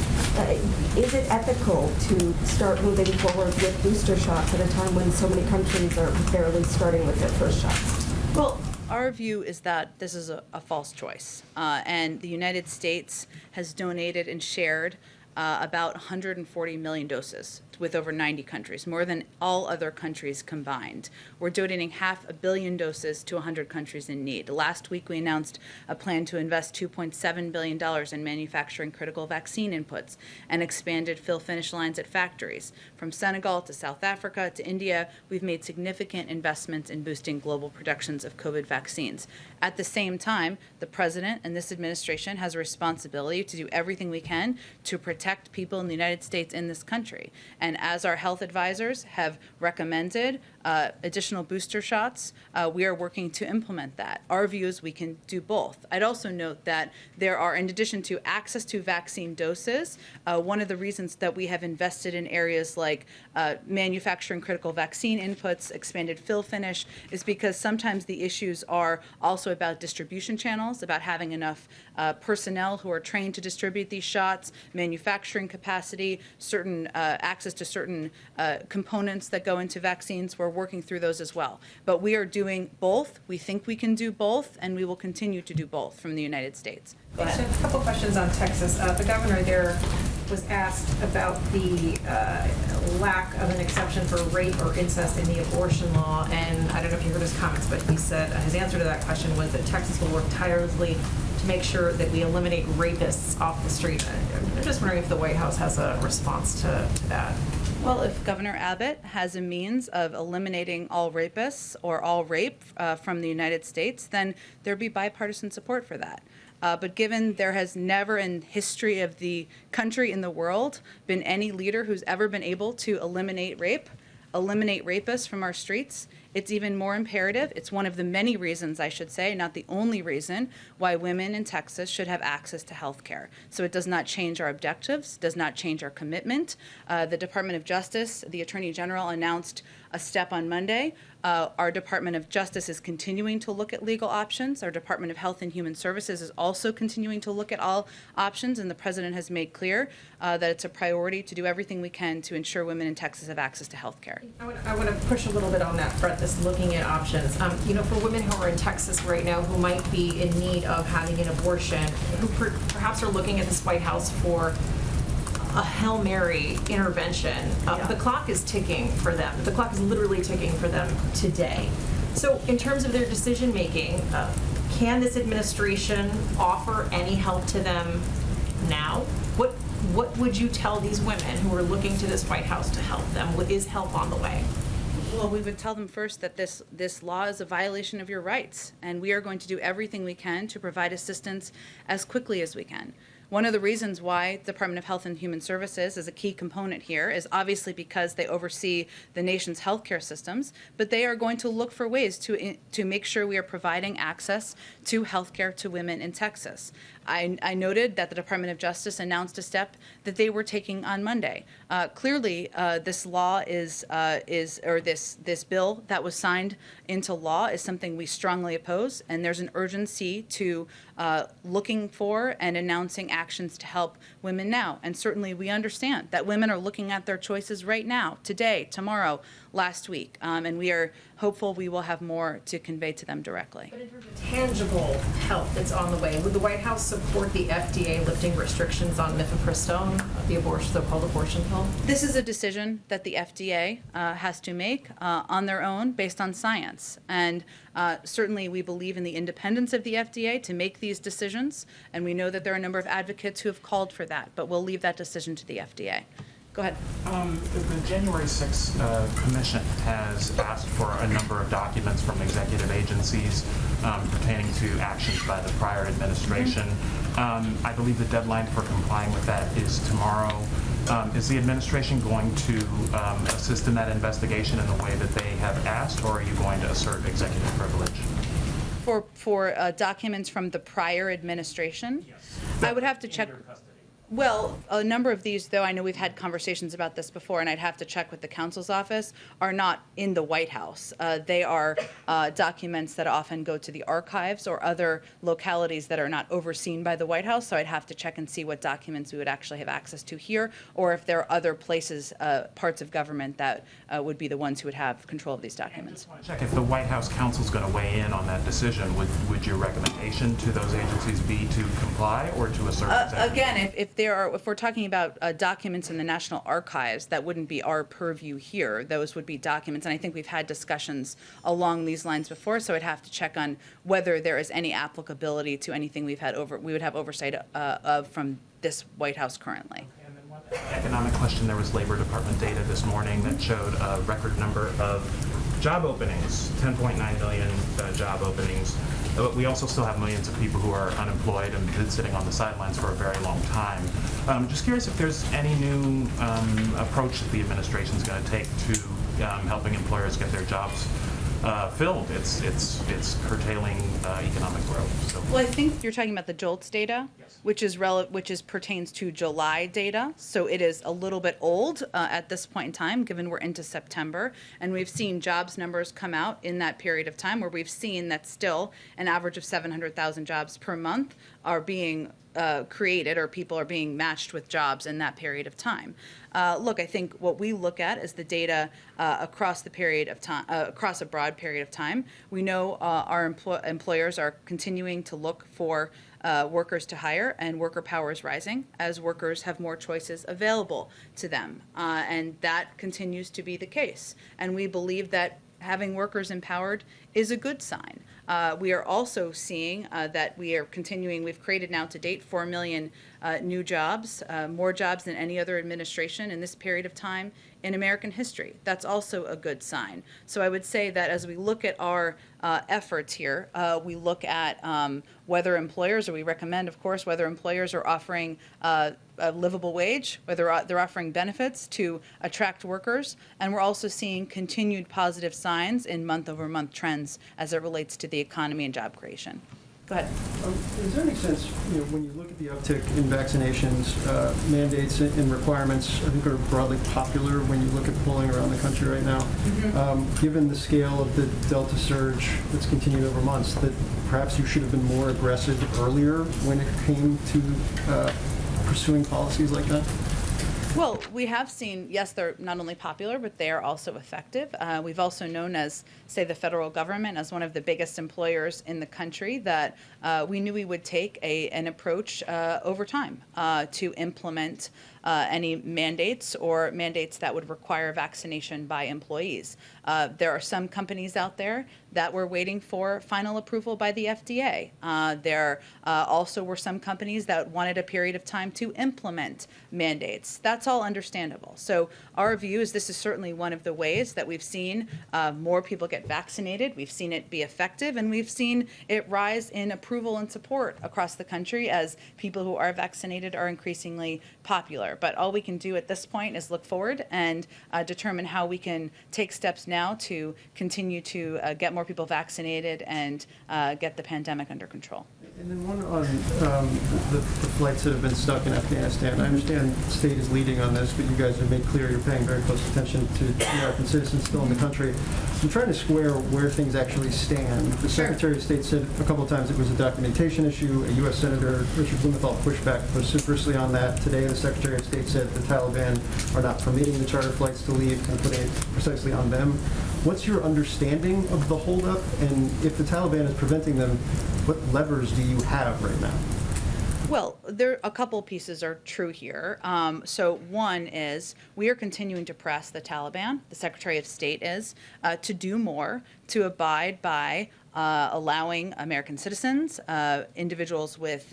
is it ethical to start moving forward with booster shots at a time when so many countries are barely starting with their first shots? Well, our view is that this is a false choice. And the United States has donated and shared about 140 million doses with over 90 countries, more than all other countries combined. We're donating 500 million doses to 100 countries in need. Last week, we announced a plan to invest $2.7 billion in manufacturing critical vaccine inputs and expanded fill-finish lines at factories. From Senegal to South Africa to India, we've made significant investments in boosting global productions of COVID vaccines. At the same time, the president and this administration has a responsibility to do everything we can to protect people in the United States in this country. And as our health advisors have recommended, additional booster shots, we are working to implement that. Our view is we can do both. I'd also note that there are, in addition to access to vaccine doses, one of the reasons that we have invested in areas like manufacturing critical vaccine inputs, expanded fill finish, is because sometimes the issues are also about distribution channels, about having enough personnel who are trained to distribute these shots, manufacturing capacity, certain access to certain components that go into vaccines. We're working through those as well. But we are doing both. We think we can do both, and we will continue to do both from the United States. Go ahead. A couple questions on Texas. The governor there was asked about the lack of an exception for rape or incest in the abortion law, and I don't know if you heard his comments, but he said his answer to that question was that Texas will work tirelessly to make sure that we eliminate rapists off the street. I'm just wondering if the White House has a response to that. Well, if Governor Abbott has a means of eliminating all rapists or all rape from the United States, then there'd be bipartisan support for that. But given there has never in history of the country in the world been any leader who's ever been able to eliminate rapists from our streets, it's even more imperative. It's one of the many reasons, I should say, not the only reason, why women in Texas should have access to health care. So it does not change our objectives, does not change our commitment. The Department of Justice, the Attorney General announced a step on Monday. Our Department of Justice is continuing to look at legal options. Our Department of Health and Human Services is also continuing to look at all options, and the President has made clear that it's a priority to do everything we can to ensure women in Texas have access to health care. I want to push a little bit on that front, this looking at options. For women who are in Texas right now who might be in need of having an abortion, who perhaps are looking at this White House for a Hail Mary intervention, the clock is ticking for them. The clock is literally ticking for them today. So in terms of their decision making, can this administration offer any help to them now? What would you tell these women who are looking to this White House to help them? Is help on the way? Well, we would tell them first that this law is a violation of your rights, and we are going to do everything we can to provide assistance as quickly as we can. One of the reasons why the Department of Health and Human Services is a key component here is obviously because they oversee the nation's healthcare systems, but they are going to look for ways to make sure we are providing access to healthcare to women in Texas. I noted that the Department of Justice announced a step that they were taking on Monday. Clearly, this law this bill that was signed into law is something we strongly oppose, and there's an urgency to looking for and announcing actions to help women now. And certainly we understand that women are looking at their choices right now, today, tomorrow, last week, and we are hopeful we will have more to convey to them directly. But in terms of tangible help that's on the way, would the White House support the FDA lifting restrictions on mifepristone, the so-called abortion pill? This is a decision that the FDA has to make on their own based on science. And certainly we believe in the independence of the FDA to make these decisions, and we know that there are a number of advocates who have called for that, but we'll leave that decision to the FDA. Go ahead. The January 6th Commission has asked for a number of documents from executive agencies pertaining to actions by the prior administration. I believe the deadline for complying with that is tomorrow. Is the administration going to assist in that investigation in the way that they have asked, or are you going to assert executive privilege? For documents from the prior administration? Yes. I would have to check. Well, a number of these, though, I know we've had conversations about this before, and I'd have to check with the counsel's office, are not in the White House. They are documents that often go to the archives or other localities that are not overseen by the White House, so I'd have to check and see what documents we would actually have access to here, or if there are other places, parts of government that would be the ones who would have control of these documents. I just want to check, if the White House counsel's going to weigh in on that decision, would your recommendation to those agencies be to comply or to assert executive? Again, if we're talking about documents in the National Archives, that wouldn't be our purview here. Those would be documents, and I think we've had discussions along these lines before, so I'd have to check on whether there is any applicability to anything we would have oversight of from this White House currently. And then one economic question, there was Labor Department data this morning that showed a record number of job openings, 10.9 million job openings. But we also still have millions of people who are unemployed and been sitting on the sidelines for a very long time. Just curious if there's any new approach that the administration is going to take to helping employers get their jobs filled. It's curtailing economic growth. So. Well, I think you're talking about the JOLTS data, which is pertains to July data. So it is a little bit old at this point in time, given we're into September, and we've seen jobs numbers come out in that period of time where we've seen that still an average of 700,000 jobs per month are being created, or people are being matched with jobs in that period of time. Look, I think what we look at is the data across the period of time, across a broad period of time. We know our employers are continuing to look for workers to hire, and worker power is rising as workers have more choices available to them, and that continues to be the case. And we believe that having workers empowered is a good sign. We are also seeing that we've created now to date 4 million new jobs, more jobs than any other administration in this period of time in American history. That's also a good sign. So I would say that as we look at our efforts here, we look at whether employers, or we recommend, of course, whether employers are offering a livable wage, whether they're offering benefits to attract workers, and we're also seeing continued positive signs in month-over-month trends as it relates to the economy and job creation. Go ahead. Is there any sense, when you look at the uptick in vaccinations, mandates and requirements, I think are broadly popular when you look at polling around the country right now, given the scale of the Delta surge that's continued over months, that perhaps you should have been more aggressive earlier when it came to pursuing policies like that? Well, we have seen, yes, they're not only popular, but they are also effective. We've also known as, say, the federal government as one of the biggest employers in the country that we knew we would take an approach over time to implement any mandates or mandates that would require vaccination by employees. There are some companies out there that were waiting for final approval by the FDA. There also were some companies that wanted a period of time to implement mandates. That's all understandable. So our view is this is certainly one of the ways that we've seen more people get vaccinated. We've seen it be effective, and we've seen it rise in approval and support across the country as people who are vaccinated are increasingly popular. But all we can do at this point is look forward and determine how we can take steps now to continue to get more people vaccinated and get the pandemic under control. And then one on the flights that have been stuck in Afghanistan. I understand the state is leading on this, but you guys have made clear you're paying very close attention to American citizens still in the country. I'm trying to square where things actually stand. The Secretary of State said a couple of times it was a documentation issue. A U.S. Senator, Richard Blumenthal, pushed back vociferously on that. Today, the Secretary of State said the Taliban are not permitting the charter flights to leave and putting it precisely on them. What's your understanding of the holdup? And if the Taliban is preventing them, what levers do you have right now? Well, there a couple pieces are true here. So one is we are continuing to press the Taliban, the Secretary of State is, to do more to abide by allowing American citizens, individuals with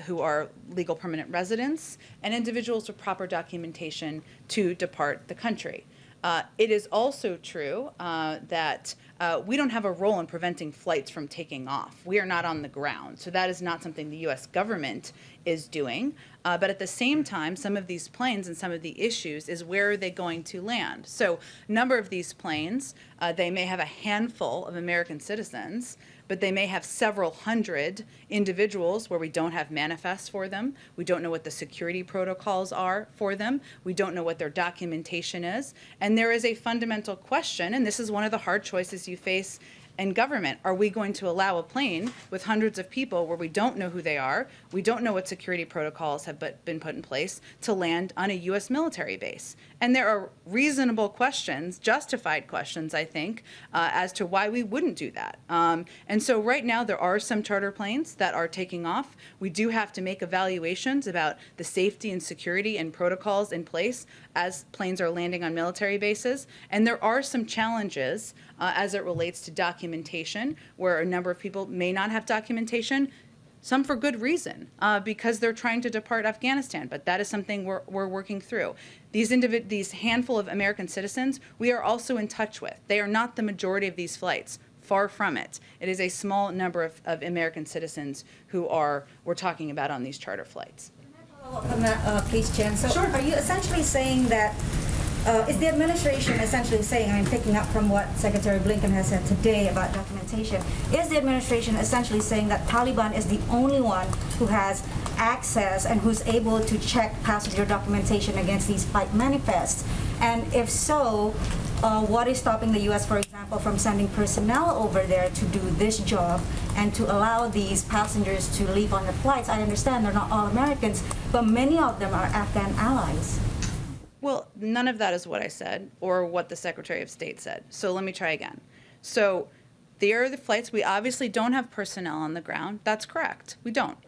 who are legal permanent residents, and individuals with proper documentation to depart the country. It is also true that we don't have a role in preventing flights from taking off. We are not on the ground, so that is not something the U.S. government is doing. But at the same time, some of these planes and some of the issues is where are they going to land? So a number of these planes, they may have a handful of American citizens, but they may have several hundred individuals where we don't have manifests for them. We don't know what the security protocols are for them. We don't know what their documentation is. And there is a fundamental question, and this is one of the hard choices you face in government. Are we going to allow a plane with hundreds of people where we don't know who they are, we don't know what security protocols have been put in place, to land on a U.S. military base? And there are reasonable questions, justified questions, I think, as to why we wouldn't do that. And so right now there are some charter planes that are taking off. We do have to make evaluations about the safety and security and protocols in place as planes are landing on military bases. And there are some challenges as it relates to documentation, where a number of people may not have documentation, some for good reason, because they're trying to depart Afghanistan. But that is something we're working through. These handful of American citizens, we are also in touch with. They are not the majority of these flights. Far from it. It is a small number of American citizens who we're talking about on these charter flights. Can I follow up on that, please, Jen? So Sure. Are you essentially saying that is the administration essentially saying, I'm picking up from what Secretary Blinken has said today about documentation, is the administration essentially saying that Taliban is the only one who has access and who's able to check passenger documentation against these flight manifests? And if so, what is stopping the U.S., for example, from sending personnel over there to do this job and to allow these passengers to leave on the flights? I understand they're not all Americans, but many of them are Afghan allies. Well, none of that is what I said or what the Secretary of State said. So let me try again. So there are the flights. We obviously don't have personnel on the ground. That's correct. We don't.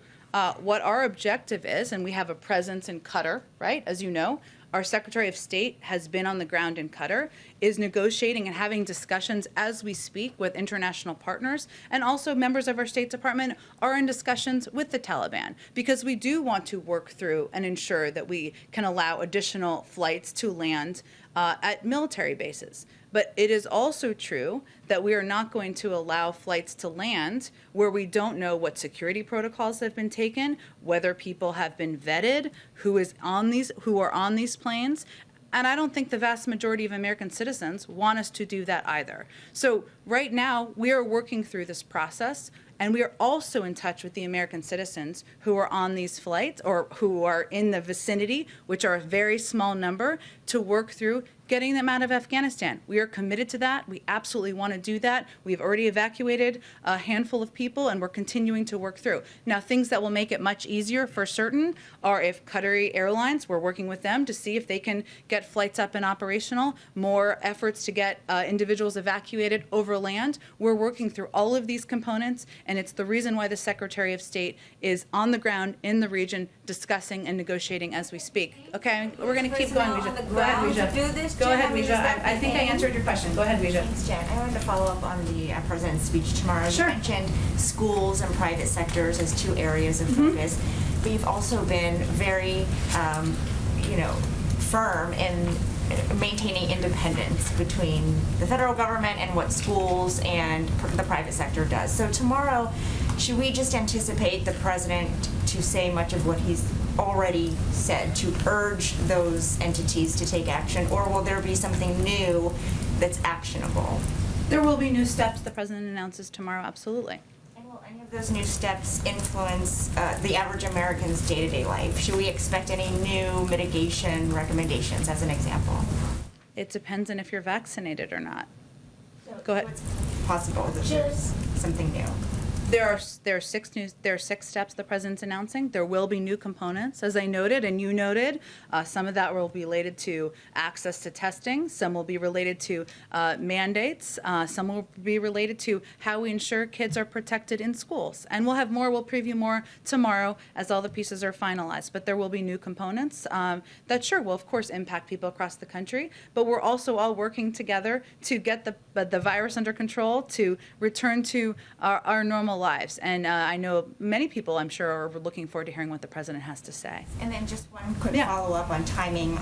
What our objective is, and we have a presence in Qatar, right, as you know, our Secretary of State has been on the ground in Qatar, is negotiating and having discussions as we speak with international partners, and also members of our State Department are in discussions with the Taliban, because we do want to work through and ensure that we can allow additional flights to land at military bases. But it is also true that we are not going to allow flights to land where we don't know what security protocols have been taken, whether people have been vetted, who are on these planes. And I don't think the vast majority of American citizens want us to do that either. So right now, we are working through this process, and we are also in touch with the American citizens who are on these flights or who are in the vicinity, which are a very small number, to work through getting them out of Afghanistan. We are committed to that. We absolutely want to do that. We've already evacuated a handful of people, and we're continuing to work through. Now, things that will make it much easier for certain are if Qatari Airlines, we're working with them to see if they can get flights up and operational, more efforts to get individuals evacuated over land. We're working through all of these components, and it's the reason why the Secretary of State is on the ground in the region discussing and negotiating as we speak. Okay, we're going to keep going, Vija. Go ahead, Vija. Go ahead, Vija. I think I answered your question. Go ahead, Vija. Thanks, Jen. I wanted to follow up on the President's speech tomorrow. Sure. You mentioned schools and private sectors as two areas of focus, but you've also been very, firm in maintaining independence between the federal government and what schools and the private sector does. So tomorrow, should we just anticipate the president to say much of what he's already said, to urge those entities to take action, or will there be something new that's actionable? There will be new steps the president announces tomorrow, absolutely. And will any of those new steps influence the average American's day-to-day life? Should we expect any new mitigation recommendations, as an example? It depends on if you're vaccinated or not. So Go ahead. It's possible that there's something new. There are six steps the president's announcing. There will be new components, as I noted and you noted. Some of that will be related to access to testing. Some will be related to mandates. Some will be related to how we ensure kids are protected in schools. And we'll have more. We'll preview more tomorrow as all the pieces are finalized. But there will be new components that sure will, of course, impact people across the country. But we're also all working together to get the virus under control, to return to our normal lives. And I know many people, I'm sure, are looking forward to hearing what the president has to say. And then just one quick follow-up on timing.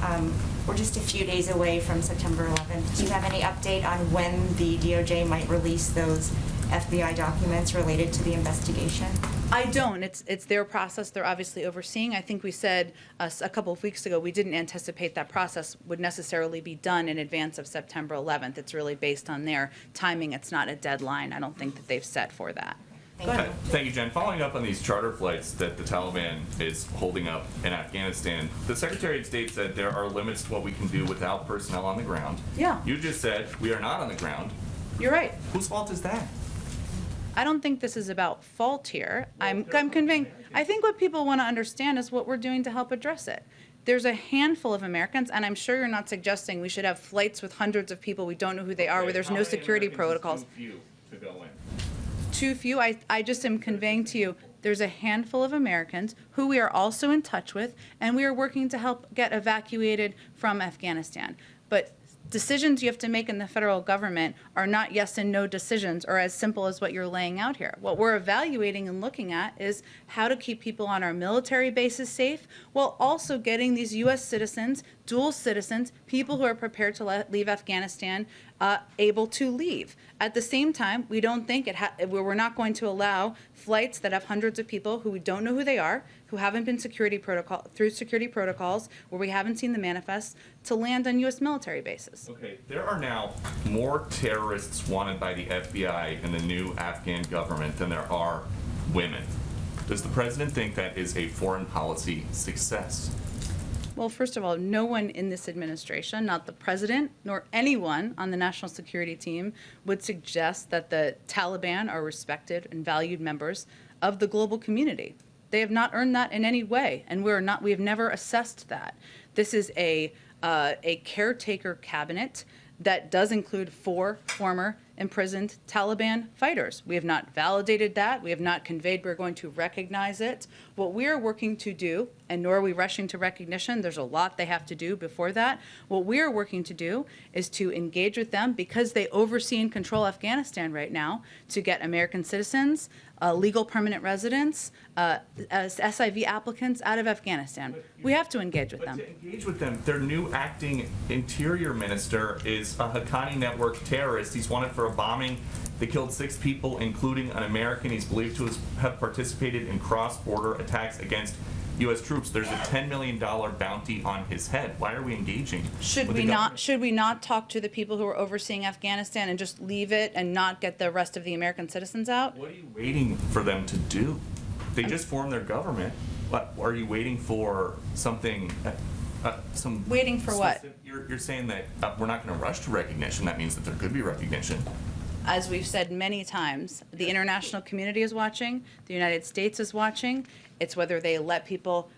We're just a few days away from September 11th. Do you have any update on when the DOJ might release those FBI documents related to the investigation? I don't. It's their process. They're obviously overseeing. I think we said a couple of weeks ago we didn't anticipate that process would necessarily be done in advance of September 11th. It's really based on their timing. It's not a deadline. I don't think that they've set for that. Thank you, Jen. Following up on these charter flights that the Taliban is holding up in Afghanistan, the Secretary of State said there are limits to what we can do without personnel on the ground. Yeah. You just said we are not on the ground. You're right. Whose fault is that? I don't think this is about fault here. I'm convinced. I think what people want to understand is what we're doing to help address it. There's a handful of Americans, and I'm sure you're not suggesting we should have flights with hundreds of people we don't know who they are, where there's no security protocols. Too few to go in. Too few. I just am conveying to you there's a handful of Americans who we are also in touch with, and we are working to help get evacuated from Afghanistan. But decisions you have to make in the federal government are not yes and no decisions or as simple as what you're laying out here. What we're evaluating and looking at is how to keep people on our military bases safe while also getting these U.S. citizens dual citizens, people who are prepared to leave Afghanistan, able to leave. At the same time, we don't think we're not going to allow flights that have hundreds of people who we don't know who they are, who haven't been through security protocols, where we haven't seen the manifest, to land on U.S. military bases. Okay, there are now more terrorists wanted by the FBI and the new Afghan government than there are women. Does the president think that is a foreign policy success? Well, first of all, no one in this administration, not the president, nor anyone on the national security team, would suggest that the Taliban are respected and valued members of the global community. They have not earned that in any way, and we have never assessed that. This is a caretaker cabinet that does include 4 former imprisoned Taliban fighters. We have not validated that. We have not conveyed we're going to recognize it. What we are working to do, and nor are we rushing to recognition, there's a lot they have to do before that. What we are working to do is to engage with them because they oversee and control Afghanistan right now to get American citizens, legal permanent residents, SIV applicants out of Afghanistan. We have to engage with them. To engage with them, their new acting interior minister is a Haqqani network terrorist. He's wanted for a bombing that killed 6 people, including an American. He's believed to have participated in cross-border attacks against U.S. troops. There's a $10 million bounty on his head. Why are we engaging? Should we not talk to the people who are overseeing Afghanistan and just leave it and not get the rest of the American citizens out? What are you waiting for them to do? They just formed their government. What are you waiting for? Something? Waiting for what? You're saying that we're not going to rush to recognition. That means that there could be recognition. As we've said many times, the international community is watching. The United States is watching. It's whether they let people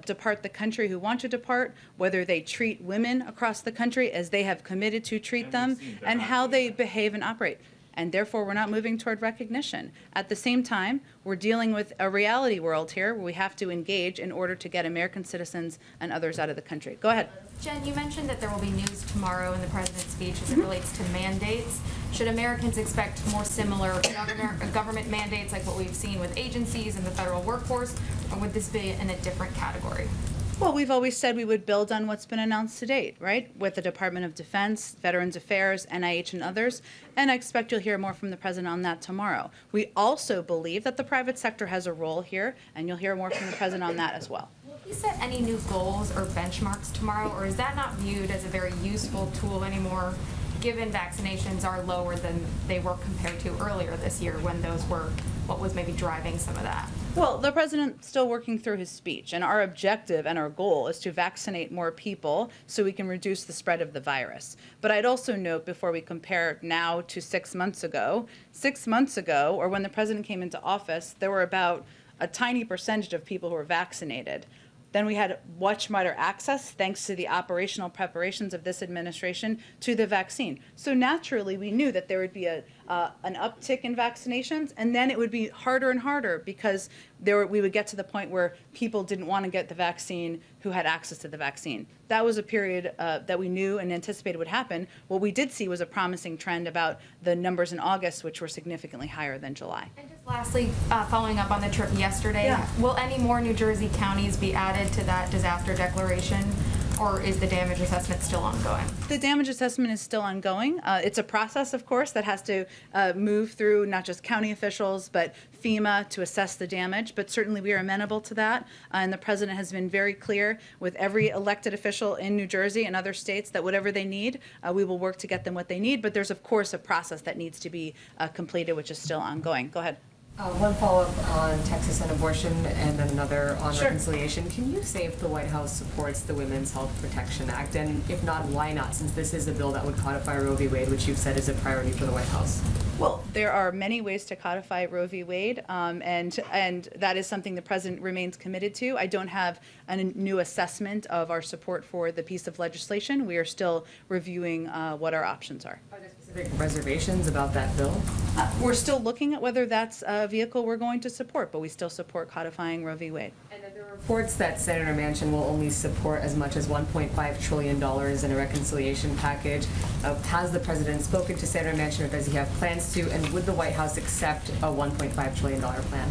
depart the country who want to depart, whether they treat women across the country as they have committed to treat them, and how they behave and operate. And therefore, we're not moving toward recognition. At the same time, we're dealing with a reality world here where we have to engage in order to get American citizens and others out of the country. Go ahead. Jen, you mentioned that there will be news tomorrow in the president's speech as it relates to mandates. Should Americans expect more similar government mandates like what we've seen with agencies and the federal workforce, or would this be in a different category? Well, we've always said we would build on what's been announced to date, right? With the Department of Defense, Veterans Affairs, NIH, and others. And I expect you'll hear more from the president on that tomorrow. We also believe that the private sector has a role here, and you'll hear more from the president on that as well. Will he set any new goals or benchmarks tomorrow, or is that not viewed as a very useful tool anymore, given vaccinations are lower than they were compared to earlier this year when those were what was maybe driving some of that? Well, the president's still working through his speech, and our objective and our goal is to vaccinate more people so we can reduce the spread of the virus. But I'd also note, before we compare now to 6 months ago, or when the president came into office, there were about a tiny percentage of people who were vaccinated. Then we had much wider access, thanks to the operational preparations of this administration, to the vaccine. So naturally, we knew that there would be an uptick in vaccinations, and then it would be harder and harder because we would get to the point where people didn't want to get the vaccine who had access to the vaccine. That was a period that we knew and anticipated would happen. What we did see was a promising trend about the numbers in August, which were significantly higher than July. And just lastly, following up on the trip yesterday, will any more New Jersey counties be added to that disaster declaration, or is the damage assessment still ongoing? The damage assessment is still ongoing. It's a process, of course, that has to move through not just county officials, but FEMA to assess the damage. But certainly we are amenable to that. And the president has been very clear with every elected official in New Jersey and other states that whatever they need, we will work to get them what they need. But there's, of course, a process that needs to be completed, which is still ongoing. Go ahead. One follow-up on Texas and abortion, and then another on reconciliation. Can you say if the White House supports the Women's Health Protection Act, and if not, why not, since this is a bill that would codify Roe v. Wade, which you've said is a priority for the White House? Well, there are many ways to codify Roe v. Wade, and that is something the president remains committed to. I don't have a new assessment of our support for the piece of legislation. We are still reviewing what our options are. Are there specific reservations about that bill? We're still looking at whether that's a vehicle we're going to support, but we still support codifying Roe v. Wade. And there are reports that Senator Manchin will only support as much as $1.5 trillion in a reconciliation package. Has the president spoken to Senator Manchin, or does he have plans to? And would the White House accept a $1.5 trillion plan?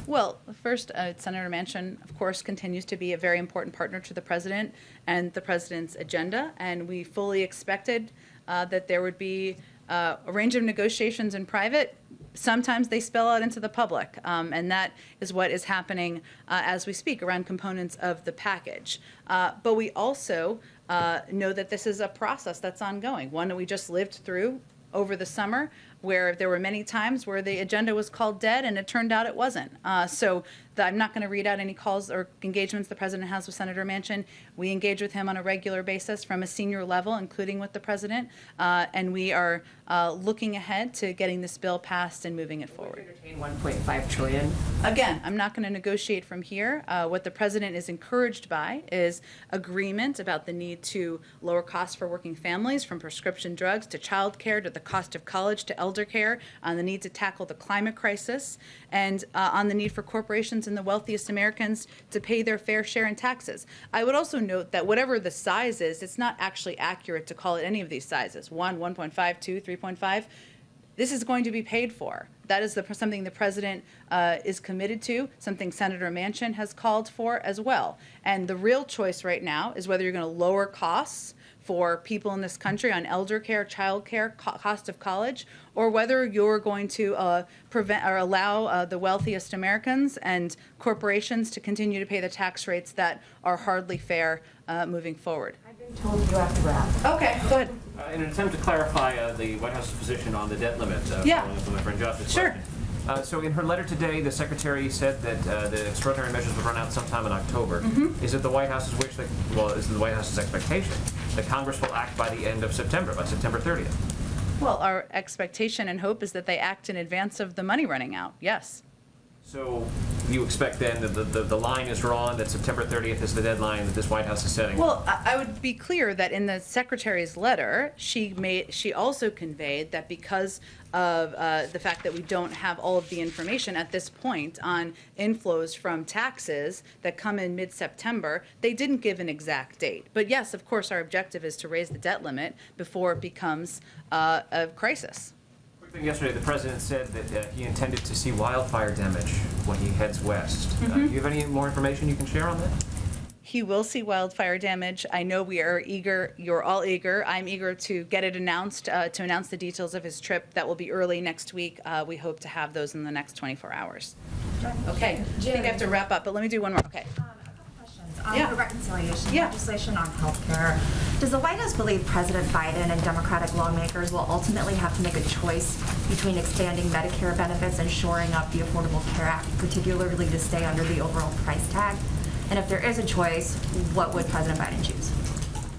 Well, first, Senator Manchin, of course, continues to be a very important partner to the president and the president's agenda, and we fully expected that there would be a range of negotiations in private. Sometimes they spill out into the public, and that is what is happening as we speak around components of the package. But we also know that this is a process that's ongoing, one that we just lived through over the summer, where there were many times where the agenda was called dead and it turned out it wasn't. So I'm not going to read out any calls or engagements the president has with Senator Manchin. We engage with him on a regular basis from a senior level, including with the president, and we are looking ahead to getting this bill passed and moving it forward. Entertain 1.5 trillion. Again, I'm not going to negotiate from here. What the president is encouraged by is agreement about the need to lower costs for working families, from prescription drugs to child care to the cost of college to elder care, on the need to tackle the climate crisis, and on the need for corporations and the wealthiest Americans to pay their fair share in taxes. I would also note that whatever the size is, it's not actually accurate to call it any of these sizes, 1, 1.5, 2, 3.5. This is going to be paid for. That is something the president is committed to, something Senator Manchin has called for as well. And the real choice right now is whether you're going to lower costs for people in this country on elder care, child care, cost of college, or whether you're going to prevent or allow the wealthiest Americans and corporations to continue to pay the tax rates that are hardly fair moving forward. I've been told you have to wrap. Okay, go ahead. In an attempt to clarify the White House's position on the debt limit, Yeah. following up on my friend Josh's Sure. question. So in her letter today, the secretary said that the extraordinary measures would run out sometime in October. Is it the White House's wish that, well, is it the White House's expectation that Congress will act by the end of September, by September 30th? Well, our expectation and hope is that they act in advance of the money running out, yes. So you expect then that the line is drawn, that September 30th is the deadline that this White House is setting? Well, I would be clear that in the secretary's letter, she also conveyed that because of the fact that we don't have all of the information at this point on inflows from taxes that come in mid-September, they didn't give an exact date. But yes, of course, our objective is to raise the debt limit before it becomes a crisis. Yesterday, the president said that he intended to see wildfire damage when he heads west. Do you have any more information you can share on that? He will see wildfire damage. I know we are eager. You're all eager. I'm eager to get it announced, to announce the details of his trip. That will be early next week. We hope to have those in the next 24 hours. Okay. I think I have to wrap up, but let me do one more. Okay. On Yeah. the reconciliation Yeah. legislation on health care, does the White House believe President Biden and Democratic lawmakers will ultimately have to make a choice between expanding Medicare benefits and shoring up the Affordable Care Act, particularly to stay under the overall price tag? And if there is a choice, what would President Biden choose?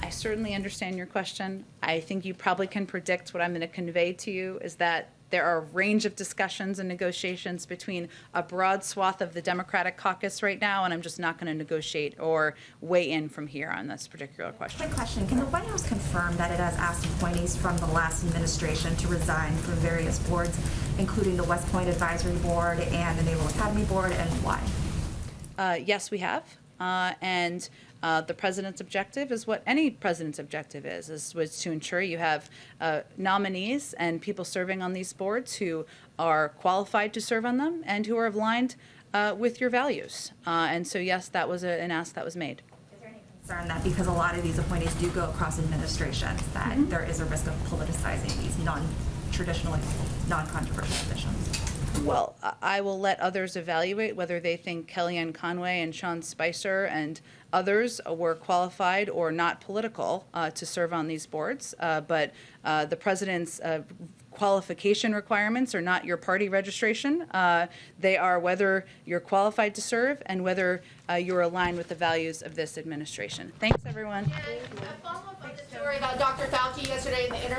I certainly understand your question. I think you probably can predict what I'm going to convey to you is that there are a range of discussions and negotiations between a broad swath of the Democratic caucus right now, and I'm just not going to negotiate or weigh in from here on this particular question. Quick question. Can the White House confirm that it has asked appointees from the last administration to resign from various boards, including the West Point Advisory Board and the Naval Academy Board, and why? Yes, we have. And the president's objective is what any president's objective was to ensure you have nominees and people serving on these boards who are qualified to serve on them and who are aligned with your values. And so, yes, that was an ask that was made. Is there any concern that because a lot of these appointees do go across administrations, that there is a risk of politicizing these non-traditionally, non-controversial positions? Well, I will let others evaluate whether they think Kellyanne Conway and Sean Spicer and others were qualified or not political to serve on these boards. But the president's qualification requirements are not your party registration. They are whether you're qualified to serve and whether you're aligned with the values of this administration. Thanks, everyone. A follow-up on the story about Dr. Fauci yesterday in the interview.